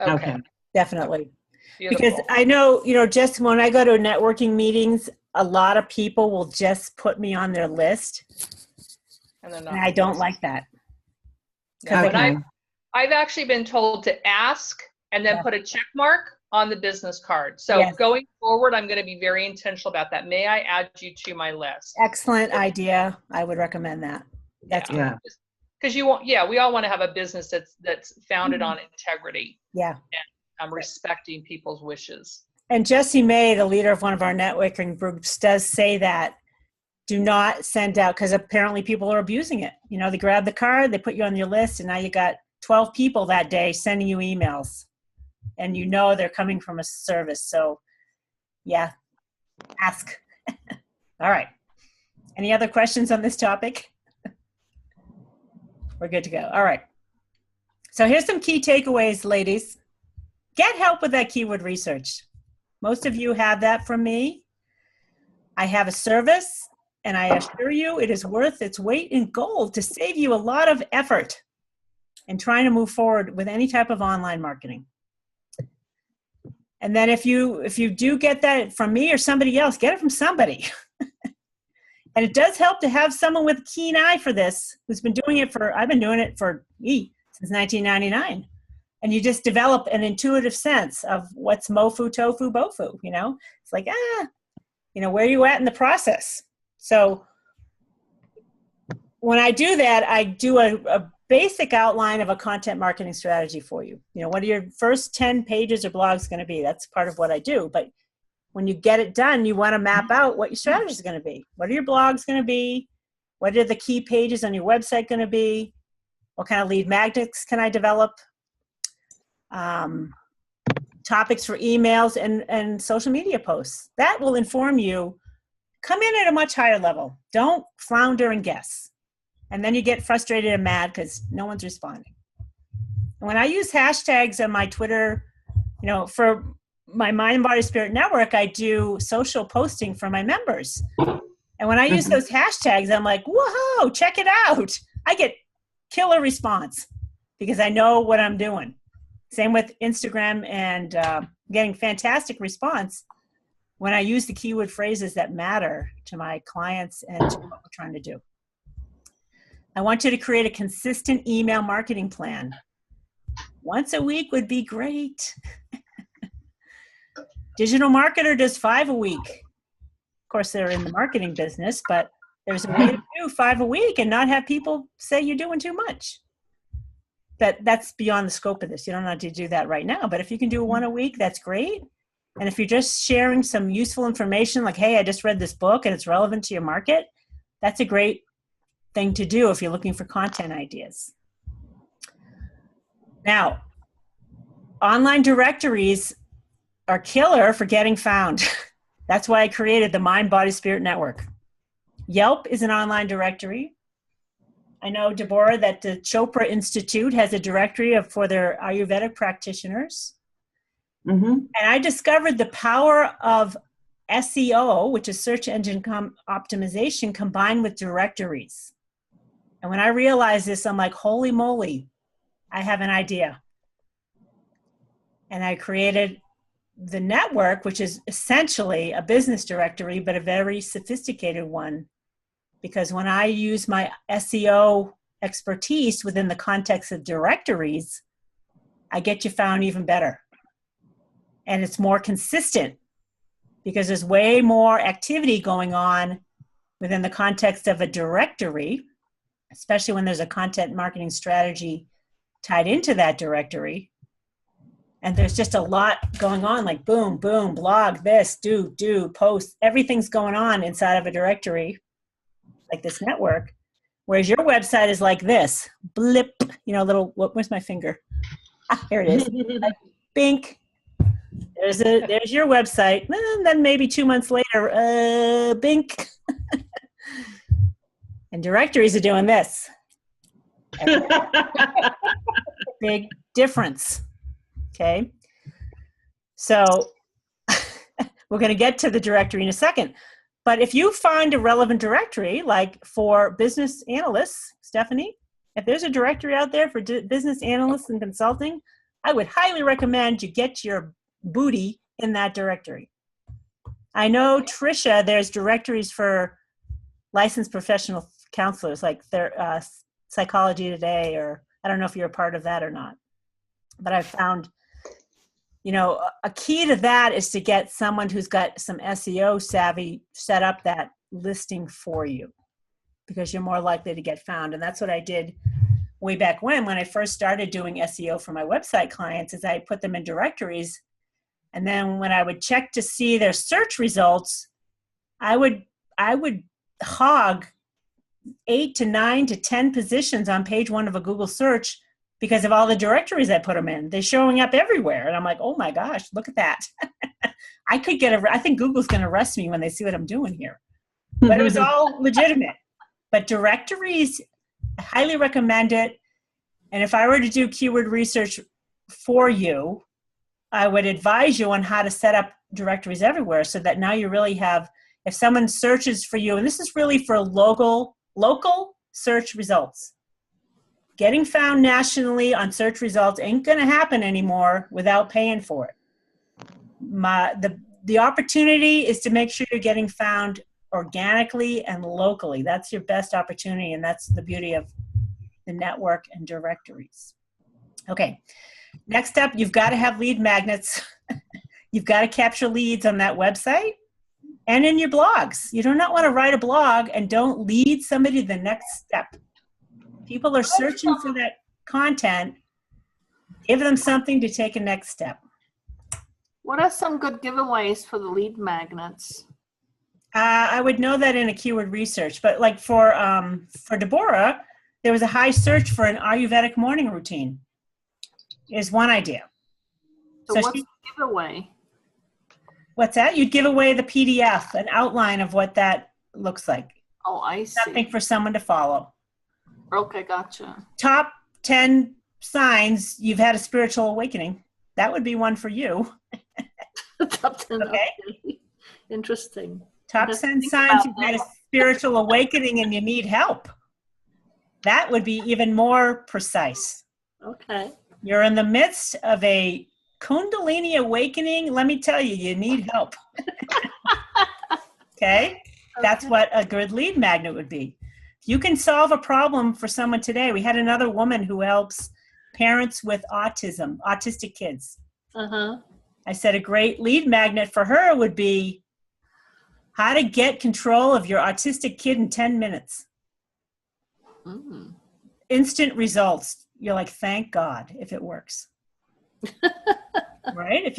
Okay. Definitely. Beautiful. Because I know, you know, just when I go to networking meetings, a lot of people will just put me on their list. And I don't like that. Okay. I've actually been told to ask and then put a check mark on the business card. So going forward, I'm going to be very intentional about that. May I add you to my list? Excellent idea. I would recommend that. That's Yeah. Because we all want to have a business that's founded on integrity. Yeah. And respecting people's wishes. And Jessie May, the leader of one of our networking groups, does say that do not send out, because apparently people are abusing it. You know, they grab the card, they put you on your list, and now you got 12 people that day sending you emails. And you know they're coming from a service. So, yeah, ask. All right. Any other questions on this topic? We're good to go. All right. So here's some key takeaways, ladies. Get help with that keyword research. Most of you have that from me. I have a service And I assure you, it is worth its weight in gold to save you a lot of effort in trying to move forward with any type of online marketing. And then if you do get that from me or somebody else, get it from somebody. And it does help to have someone with a keen eye for this, who's been doing it I've been doing it since 1999. And you just develop an intuitive sense of what's mofu, tofu, bofu, It's like, where are you at in the process? So when I do that, I do a basic outline of a content marketing strategy for you. What are your first 10 pages or blogs going to be? That's part of what I do. But when you get it done, you want to map out what your strategy is going to be. What are your blogs going to be? What are the key pages on your website going to be? What kind of lead magnets can I develop? Topics for emails and social media posts. That will inform you. Come in at a much higher level. Don't flounder and guess. And then you get frustrated and mad because no one's responding. And when I use hashtags on my Twitter, for my Mind, Body, Spirit Network, I do social posting for my members. And when I use those hashtags, I'm like, whoa, check it out. I get killer response because I know what I'm doing. Same with Instagram and getting fantastic response when I use the keyword phrases that matter to my clients and to what we're trying to do. I want you to create a consistent email marketing plan. Once a week would be great. Digital marketer does 5 a week. Of course, they're in the marketing business, but there's a way to do 5 a week and not have people say you're doing too much. That's beyond the scope of this. You don't have to do that right now, but if you can do 1 a week, that's great. And if you're just sharing some useful information like, hey, I just read this book and it's relevant to your market, that's a great thing to do if you're looking for content ideas. Now, online directories are killer for getting found. That's why I created the Mind, Body, Spirit Network. Yelp is an online directory. I know, Deborah, that the Chopra Institute has a directory for their Ayurvedic practitioners. Mm-hmm. And I discovered the power of SEO, which is search engine optimization, combined with directories. And when I realized this, I'm like, holy moly, I have an idea. And I created the network, which is essentially a business directory, but a very sophisticated one. Because when I use my SEO expertise within the context of directories, I get you found even better. And it's more consistent because there's way more activity going on within the context of a directory, especially when there's a content marketing strategy tied into that directory. And there's just a lot going on, like boom, boom, blog, this, do, post, everything's going on inside of a directory like this network. Whereas your website is like this, blip, little, where's my finger? Here it is, like, bink. There's your website. And then maybe 2 months later, bink. And directories are doing this. Big difference. Okay. So we're going to get to the directory in a second. But if you find a relevant directory, like for business analysts, Stephanie, if there's a directory out there for business analysts and consulting, I would highly recommend you get your booty in that directory. I know, Tricia, there's directories for licensed professional counselors, like their Psychology Today, or I don't know if you're a part of that or not. But I've found, a key to that is to get someone who's got some SEO savvy set up that listing for you, because you're more likely to get found. And that's what I did way back when I first started doing SEO for my website clients, is I put them in directories. And then when I would check to see their search results, I would hog 8 to 9 to 10 positions on page 1 of a Google search because of all the directories I put them in. They're showing up everywhere. And I'm like, oh my gosh, look at that. I think Google's going to arrest me when they see what I'm doing here. But it was all legitimate. But directories, I highly recommend it. And if I were to do keyword research for you, I would advise you on how to set up directories everywhere so that now you really have If someone searches for you, and this is really for local search results. Getting found nationally on search results ain't going to happen anymore without paying for it. The opportunity is to make sure you're getting found organically and locally. That's your best opportunity, and that's the beauty of the network and directories. Okay, next up, you've got to have lead magnets. You've got to capture leads on that website and in your blogs. You do not want to write a blog and don't lead somebody to the next step. People are searching for that content. Give them something to take a next step. What are some good giveaways for the lead magnets? I would know that in a keyword research, but like for Deborah, there was a high search for an Ayurvedic morning routine. Is one idea. So what's the giveaway? What's that? You'd give away the PDF, an outline of what that looks like. Oh, I see. Something for someone to follow. Okay, gotcha. Top 10 signs you've had a spiritual awakening. That would be one for you. Top 10, Okay. okay. Interesting. Top Just 10 think signs about you've had a that. spiritual awakening and you need help. That would be even more precise. Okay. You're in the midst of a Kundalini awakening. Let me tell you, you need help. Okay? That's what a good lead magnet would be. If you can solve a problem for someone today, we had another woman who helps parents with autism, autistic kids. Uh-huh. I said a great lead magnet for her would be how to get control of your autistic kid in 10 minutes. Mm. Instant results. You're like, thank God if it works. Right? If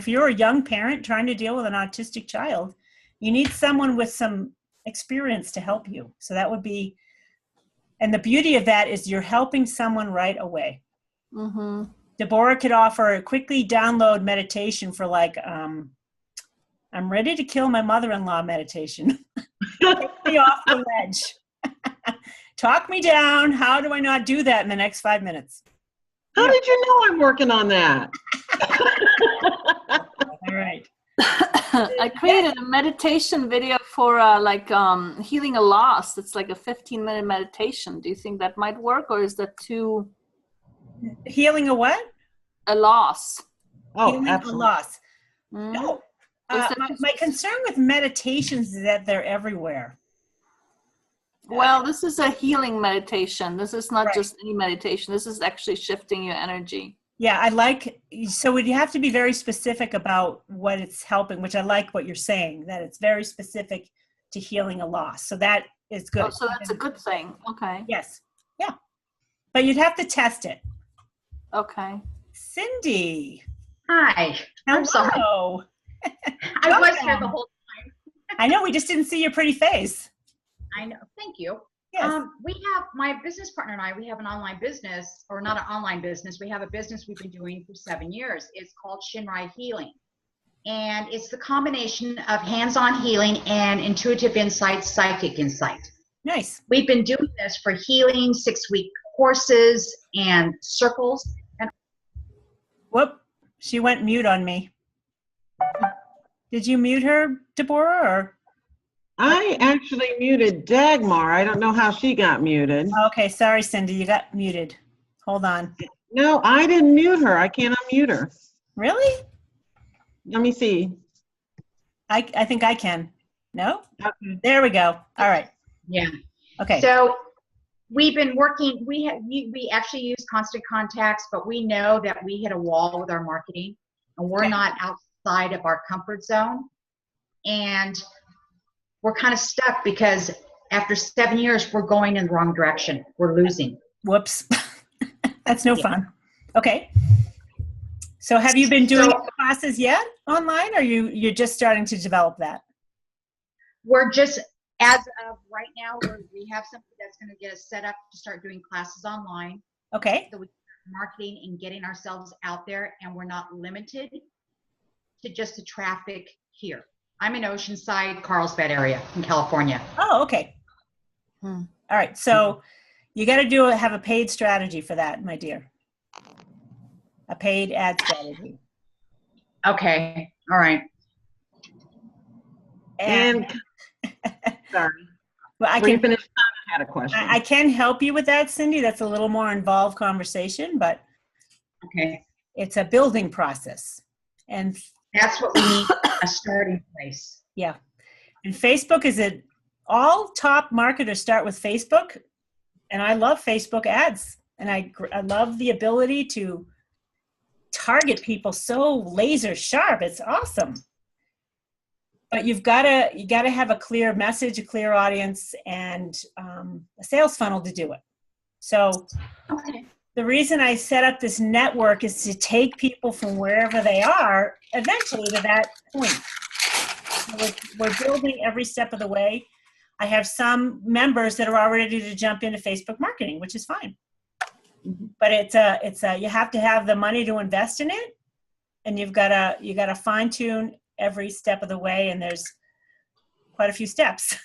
you're a young parent trying to deal with an autistic child, you need someone with some experience to help you. So that would be, and the beauty of that is you're helping someone right away. Mm-hmm. Deborah could offer a quickly download meditation for like, I'm ready to kill my mother-in-law meditation. Take me off the ledge. Talk me down. How do I not do that in the next 5 minutes? How did you know I'm working on that? All right. I created a meditation video for healing a loss. It's like a 15-minute meditation. Do you think that might work, or is that too Healing a what? a loss? Oh, Healing absolutely. a loss. Mm. No. Is that My concern with meditations is that they're everywhere. Well, this is a healing meditation. This is not Right. just any meditation. This is actually shifting your energy. Yeah, so you have to be very specific about what it's helping, which I like what you're saying, that it's very specific to healing a loss. So that is good. Oh, so that's a good thing. Okay. Yes. Yeah. But you'd have to test it. Okay. Cindy. Hi. I'm sorry. Hello. I was here Welcome. the whole I know we just didn't see your pretty face. I know. Thank you. Yes. We have my business partner and I, we have an online business, or not an online business. We have a business we've been doing for 7 years. It's called Shinrai Healing. And it's the combination of hands-on healing and intuitive insight, psychic insight. Nice. We've been doing this for healing, 6-week courses and circles. And Whoop. She went mute on me. Did you mute her, Deborah? Or? I actually muted Dagmar. I don't know how she got muted. Okay, sorry, Cindy. You got muted. Hold on. No, I didn't mute her. I can't unmute her. Really? Let me see. I think I can. No? Okay. There we go. All right. yeah. Okay. So we've been working, we actually use Constant Contacts, but we know that we hit a wall with our marketing and we're Okay. not outside of our comfort zone. And we're kind of stuck because after 7 years, we're going in the wrong direction. We're losing. Whoops. That's no Yeah. fun. Okay. So have you been doing So- classes yet online, or you're just starting to develop that? We're just, as of right now, we have something that's going to get us set up to start doing classes online. Okay. So we marketing and getting ourselves out there, and we're not limited to just the traffic here. I'm in Oceanside, Carlsbad area in California. Oh, okay. Hmm. All right. So you got to have a paid strategy for that, my dear. A paid ad strategy. Okay, all right. And, sorry, Well, I before you can finish, I had a question. I can help you with that, Cindy. That's a little more involved conversation, but Okay, it's a building process. And that's what we need, a starting place. yeah, and Facebook is it. All top marketers start with Facebook, and I love Facebook ads, and I love the ability to target people so laser sharp. It's awesome. But you gotta have a clear message, a clear audience, and a sales funnel to do it. So Okay. the reason I set up this network is to take people from wherever they are eventually to that point. So we're building every step of the way. I have some members that are all ready to jump into Facebook marketing, which is fine. But it's you have to have the money to invest in it, and you gotta fine tune every step of the way. And there's quite a few steps,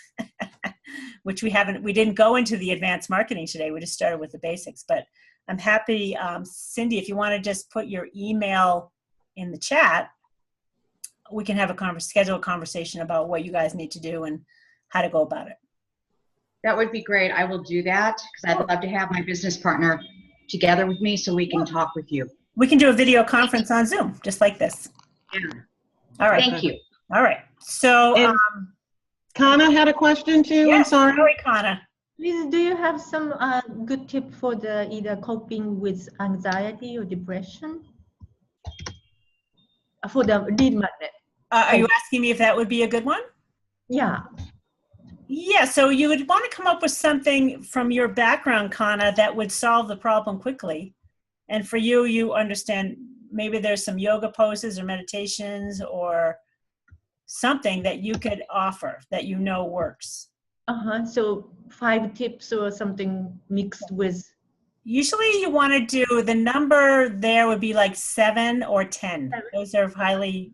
which we didn't go into the advanced marketing today. We just started with the basics. But I'm happy, Cindy, if you want to just put your email in the chat, we can have schedule a conversation about what you guys need to do and how to go about it. That would be great. I will do that because I'd love to have my business partner together with me so we can talk with you. We can do a video conference on Zoom, just like this. Yeah. All right. Thank you. All right. So, And Kana had a question too. I'm yes, sorry. sorry, Kana. Liz, do you have some good tip for the either coping with anxiety or depression? For the lead magnet. Are you asking me if that would be a good one? Yeah. Yeah, so you would want to come up with something from your background, Kana, that would solve the problem quickly. And for you, you understand maybe there's some yoga poses or meditations or something that you could offer that you know works. So 5 tips or something mixed with. Usually you want to do, the number there would be like 7 or 10. Those are highly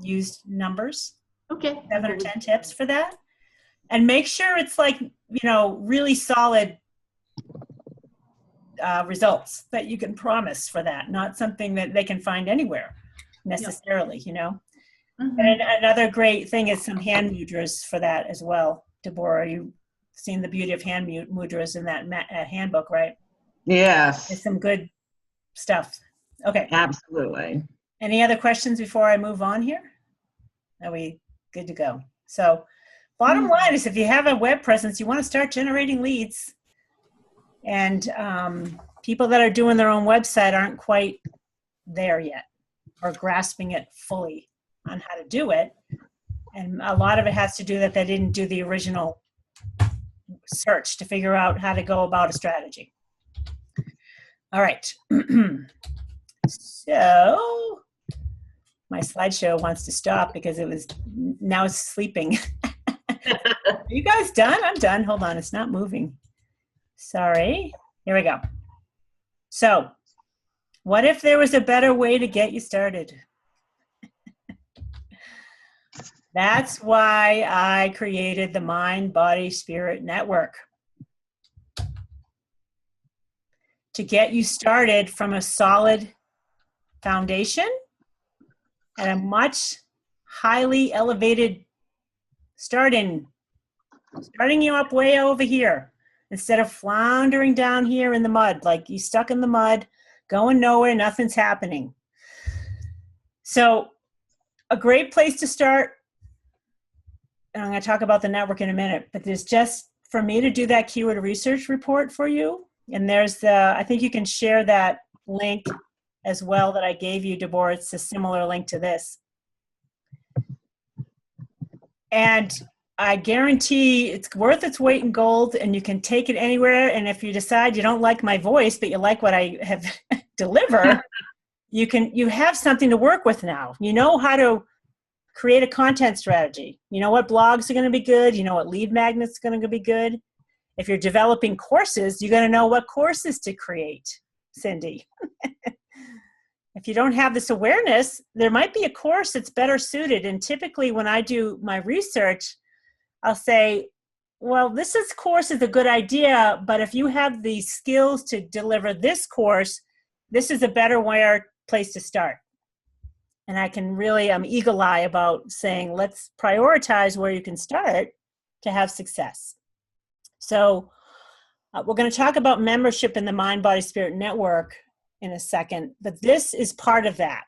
used numbers. Okay. 7 or 10 tips for that. And make sure it's like, really solid results that you can promise for that, not something that they can find anywhere necessarily, Mm-hmm. And another great thing is some hand mudras for that as well. Deborah, you've seen the beauty of hand mudras in that handbook, right? Yes, It's some good stuff. Okay. absolutely. Any other questions before I move on here? Are we good to go? So bottom line is, if you have a web presence, you want to start generating leads. And people that are doing their own website aren't quite there yet or grasping it fully on how to do it. And a lot of it has to do that they didn't do the original search to figure out how to go about a strategy. All right. So my slideshow wants to stop because now it's sleeping. Are you guys done? I'm done. Hold on. It's not moving. Sorry. Here we go. So what if there was a better way to get you started? That's why I created the Mind, Body, Spirit Network. To get you started from a solid foundation and a much highly elevated starting you up way over here instead of floundering down here in the mud, like you stuck in the mud, going nowhere, nothing's happening. So a great place to start, and I'm going to talk about the network in a minute, but there's just for me to do that keyword research report for you. And there's I think you can share that link as well that I gave you, Deborah. It's a similar link to this. And I guarantee it's worth its weight in gold, and you can take it anywhere. And if you decide you don't like my voice, but you like what I have delivered, you have something to work with now. You know how to create a content strategy. You know what blogs are going to be good. You know what lead magnets are going to be good. If you're developing courses, you're going to know what courses to create, Cindy. If you don't have this awareness, there might be a course that's better suited. And typically when I do my research, I'll say, well, this course is a good idea, but if you have the skills to deliver this course, this is a better place to start. And I can really, I'm eagle eye about saying, let's prioritize where you can start to have success. So we're going to talk about membership in the Mind, Body, Spirit Network in a second, but this is part of that.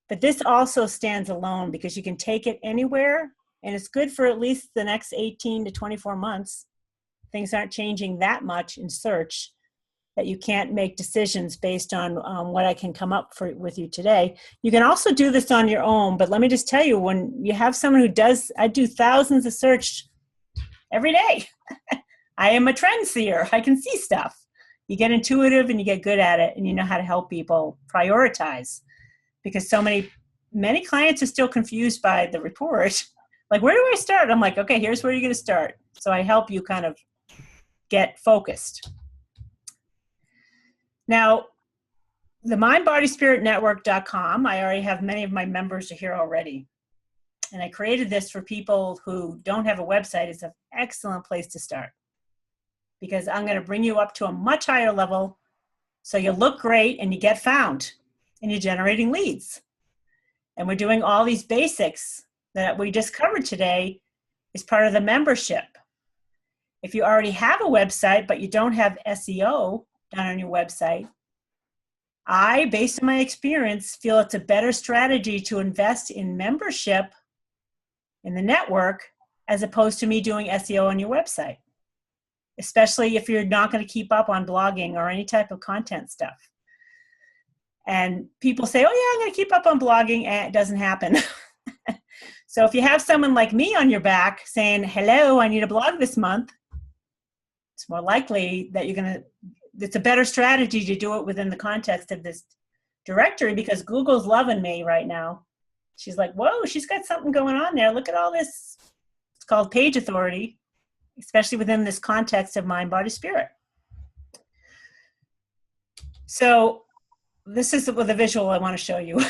But this also stands alone because you can take it anywhere, and it's good for at least the next 18 to 24 months. Things aren't changing that much in search that you can't make decisions based on what I can come up with you today. You can also do this on your own, but let me just tell you, when you have someone who does, I do thousands of search every day. I am a trend seer. I can see stuff. You get intuitive and you get good at it, and you know how to help people prioritize, because many clients are still confused by the report. Like, where do I start? I'm like, okay, here's where you're going to start. So I help you kind of get focused. Now, the mindbodyspiritnetwork.com, I already have many of my members here already. And I created this for people who don't have a website. It's an excellent place to start, because I'm going to bring you up to a much higher level so you look great and you get found and you're generating leads. And we're doing all these basics that we just covered today as part of the membership. If you already have a website, but you don't have SEO done on your website, I, based on my experience, feel it's a better strategy to invest in membership in the network as opposed to me doing SEO on your website, especially if you're not going to keep up on blogging or any type of content stuff. And people say, oh yeah, I'm going to keep up on blogging, and it doesn't happen. So if you have someone like me on your back saying, hello, I need a blog this month, it's more likely that it's a better strategy to do it within the context of this directory, because Google's loving me right now. She's like, whoa, she's got something going on there. Look at all this. It's called page authority, especially within this context of mind, body, spirit. So this is the visual I want to show you.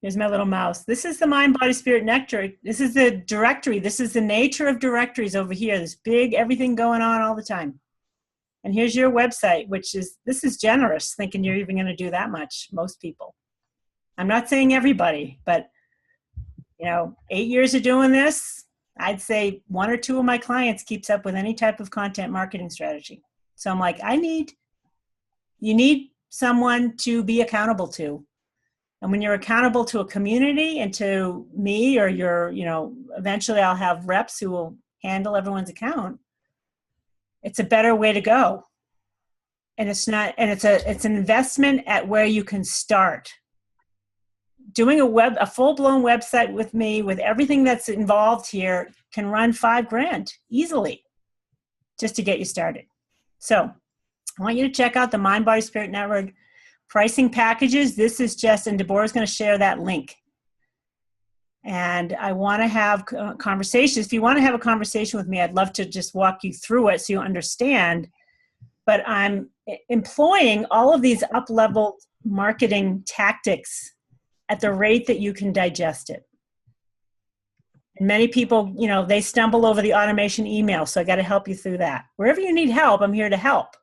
Here's my little mouse. This is the Mind, Body, Spirit Nectar. This is the directory. This is the nature of directories over here. This big, everything going on all the time. And here's your website, this is generous, thinking you're even going to do that much, most people. I'm not saying everybody, but 8 years of doing this, I'd say 1 or 2 of my clients keeps up with any type of content marketing strategy. So I'm like, you need someone to be accountable to. And when you're accountable to a community and to me, or eventually I'll have reps who will handle everyone's account, it's a better way to go. And it's an investment at where you can start. Doing a full-blown website with me, with everything that's involved here, can run $5,000 easily just to get you started. So I want you to check out the Mind, Body, Spirit Network pricing packages. This is and Deborah's going to share that link. And I want to have conversations. If you want to have a conversation with me, I'd love to just walk you through it so you understand. But I'm employing all of these up-level marketing tactics at the rate that you can digest it. And many people, they stumble over the automation email, so I got to help you through that. Wherever you need help, I'm here to help.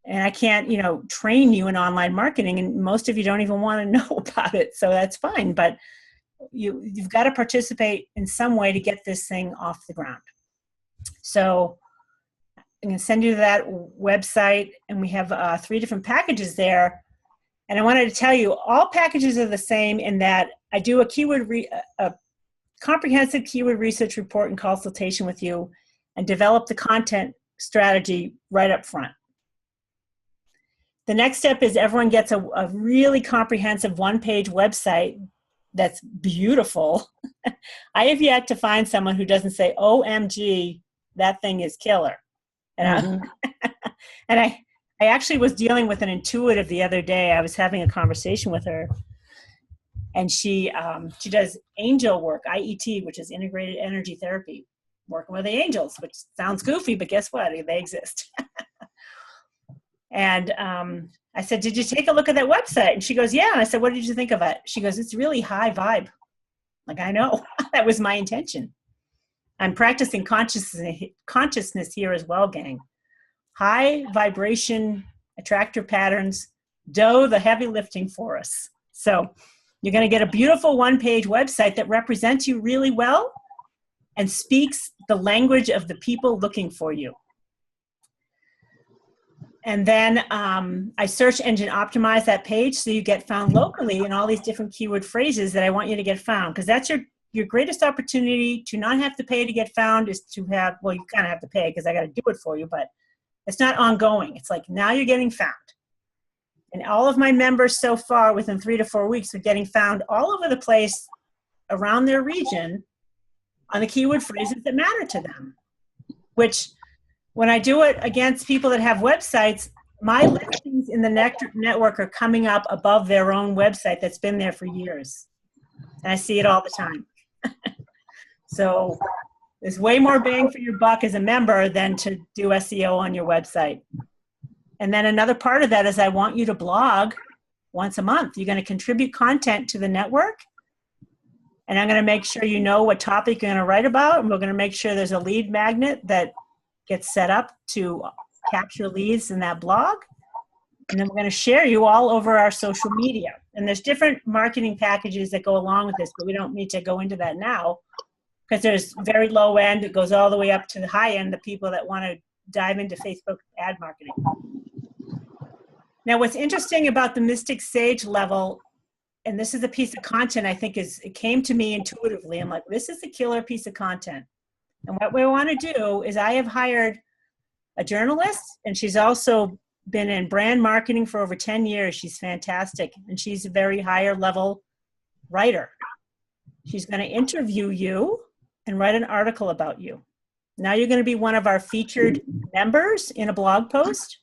And I can't, train you in online marketing, and most of you don't even want to know about it, so that's fine. But you've got to participate in some way to get this thing off the ground. So I'm going to send you to that website, and we have 3 different packages there. And I wanted to tell you, all packages are the same in that I do a comprehensive keyword research report and consultation with you, and develop the content strategy right up front. The next step is everyone gets a really comprehensive 1-page website that's beautiful. I have yet to find someone who doesn't say, OMG, that thing is killer. And I actually was dealing with an intuitive the other day. I was having a conversation with her, and she does angel work, IET, which is integrated energy therapy, working with the angels, which sounds goofy, but guess what? They exist. And I said, did you take a look at that website? And she goes, yeah. And I said, what did you think of it? She goes, it's really high vibe. Like, I know. That was my intention. I'm practicing consciousness here as well, gang. High vibration attractor patterns do the heavy lifting for us. So you're going to get a beautiful one-page website that represents you really well and speaks the language of the people looking for you. And then I search engine optimize that page so you get found locally in all these different keyword phrases that I want you to get found, because that's your greatest opportunity to not have to pay to get found is to have, well, you kind of have to pay because I got to do it for you, but it's not ongoing. It's like now you're getting found. And all of my members so far within 3 to 4 weeks are getting found all over the place around their region on the keyword phrases that matter to them, which when I do it against people that have websites, my listings in the network are coming up above their own website that's been there for years. And I see it all the time. So there's way more bang for your buck as a member than to do SEO on your website. And then another part of that is I want you to blog once a month. You're going to contribute content to the network. And I'm going to make sure you know what topic you're going to write about. And we're going to make sure there's a lead magnet that gets set up to capture leads in that blog. And then we're going to share you all over our social media. And there's different marketing packages that go along with this, but we don't need to go into that now because there's very low end. It goes all the way up to the high end, the people that want to dive into Facebook ad marketing. Now, what's interesting about the Mystic Sage level, and this is a piece of content I think it came to me intuitively. I'm like, this is a killer piece of content. And what we want to do is I have hired a journalist, and she's also been in brand marketing for over 10 years. She's fantastic. And she's a very higher level writer. She's going to interview you and write an article about you. Now you're going to be one of our featured members in a blog post.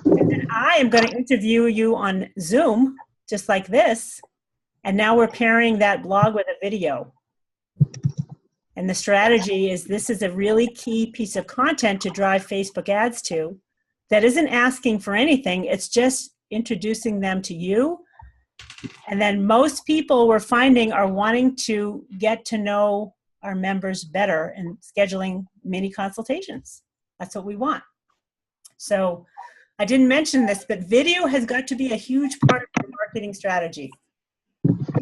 And then I am going to interview you on Zoom, just like this. And now we're pairing that blog with a video. And the strategy is this is a really key piece of content to drive Facebook ads to that isn't asking for anything. It's just introducing them to you. And then most people we're finding are wanting to get to know our members better and scheduling mini consultations. That's what we want. So I didn't mention this, but video has got to be a huge part of your marketing strategy.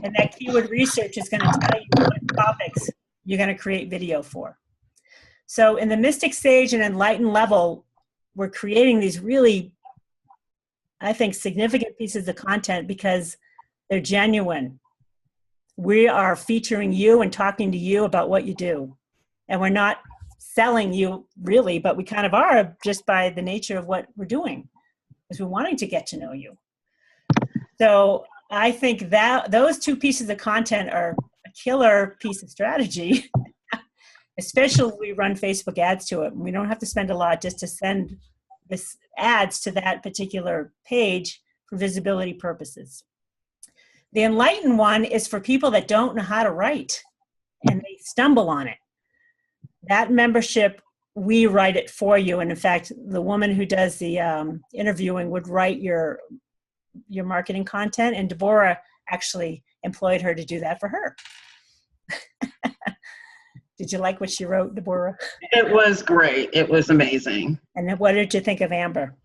And that keyword research is going to tell you what topics you're going to create video for. So in the Mystic Sage and Enlighten level, we're creating these really, I think, significant pieces of content because they're genuine. We are featuring you and talking to you about what you do. And we're not selling you really, but we kind of are just by the nature of what we're doing, because we're wanting to get to know you. So I think that those two pieces of content are a killer piece of strategy, especially when we run Facebook ads to it. We don't have to spend a lot just to send this ads to that particular page for visibility purposes. The Enlighten one is for people that don't know how to write and they stumble on it. That membership, we write it for you. And in fact, the woman who does the interviewing would write your marketing content, and Deborah actually employed her to do that for her. Did you like what she wrote, Deborah? It was great. It was amazing. And then what did you think of Amber?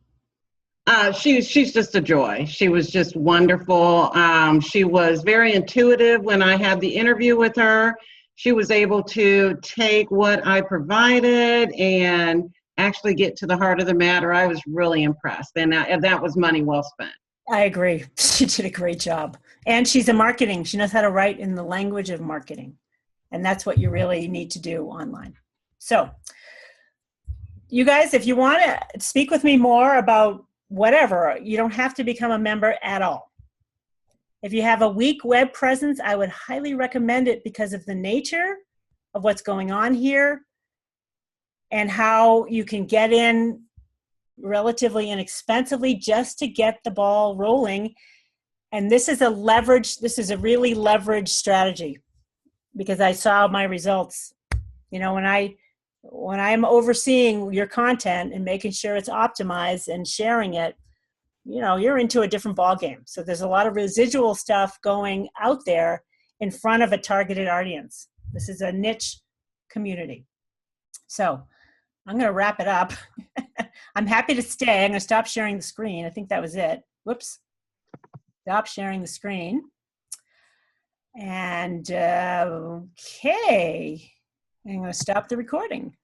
She's just a joy. She was just wonderful. She was very intuitive when I had the interview with her. She was able to take what I provided and actually get to the heart of the matter. I was really impressed, and that was money well spent. I agree. She did a great job. And she's a marketing. She knows how to write in the language of marketing. And that's what you really need to do online. So you guys, if you want to speak with me more about whatever, you don't have to become a member at all. If you have a weak web presence, I would highly recommend it because of the nature of what's going on here and how you can get in relatively inexpensively just to get the ball rolling. And this is a really leveraged strategy because I saw my results. You know, when I'm overseeing your content and making sure it's optimized and sharing it, you know, you're into a different ballgame. So there's a lot of residual stuff going out there in front of a targeted audience. This is a niche community. So I'm going to wrap it up. I'm happy to stay. I'm going to stop sharing the screen. I think that was it. Whoops. Stop sharing the screen. And okay, I'm going to stop the recording.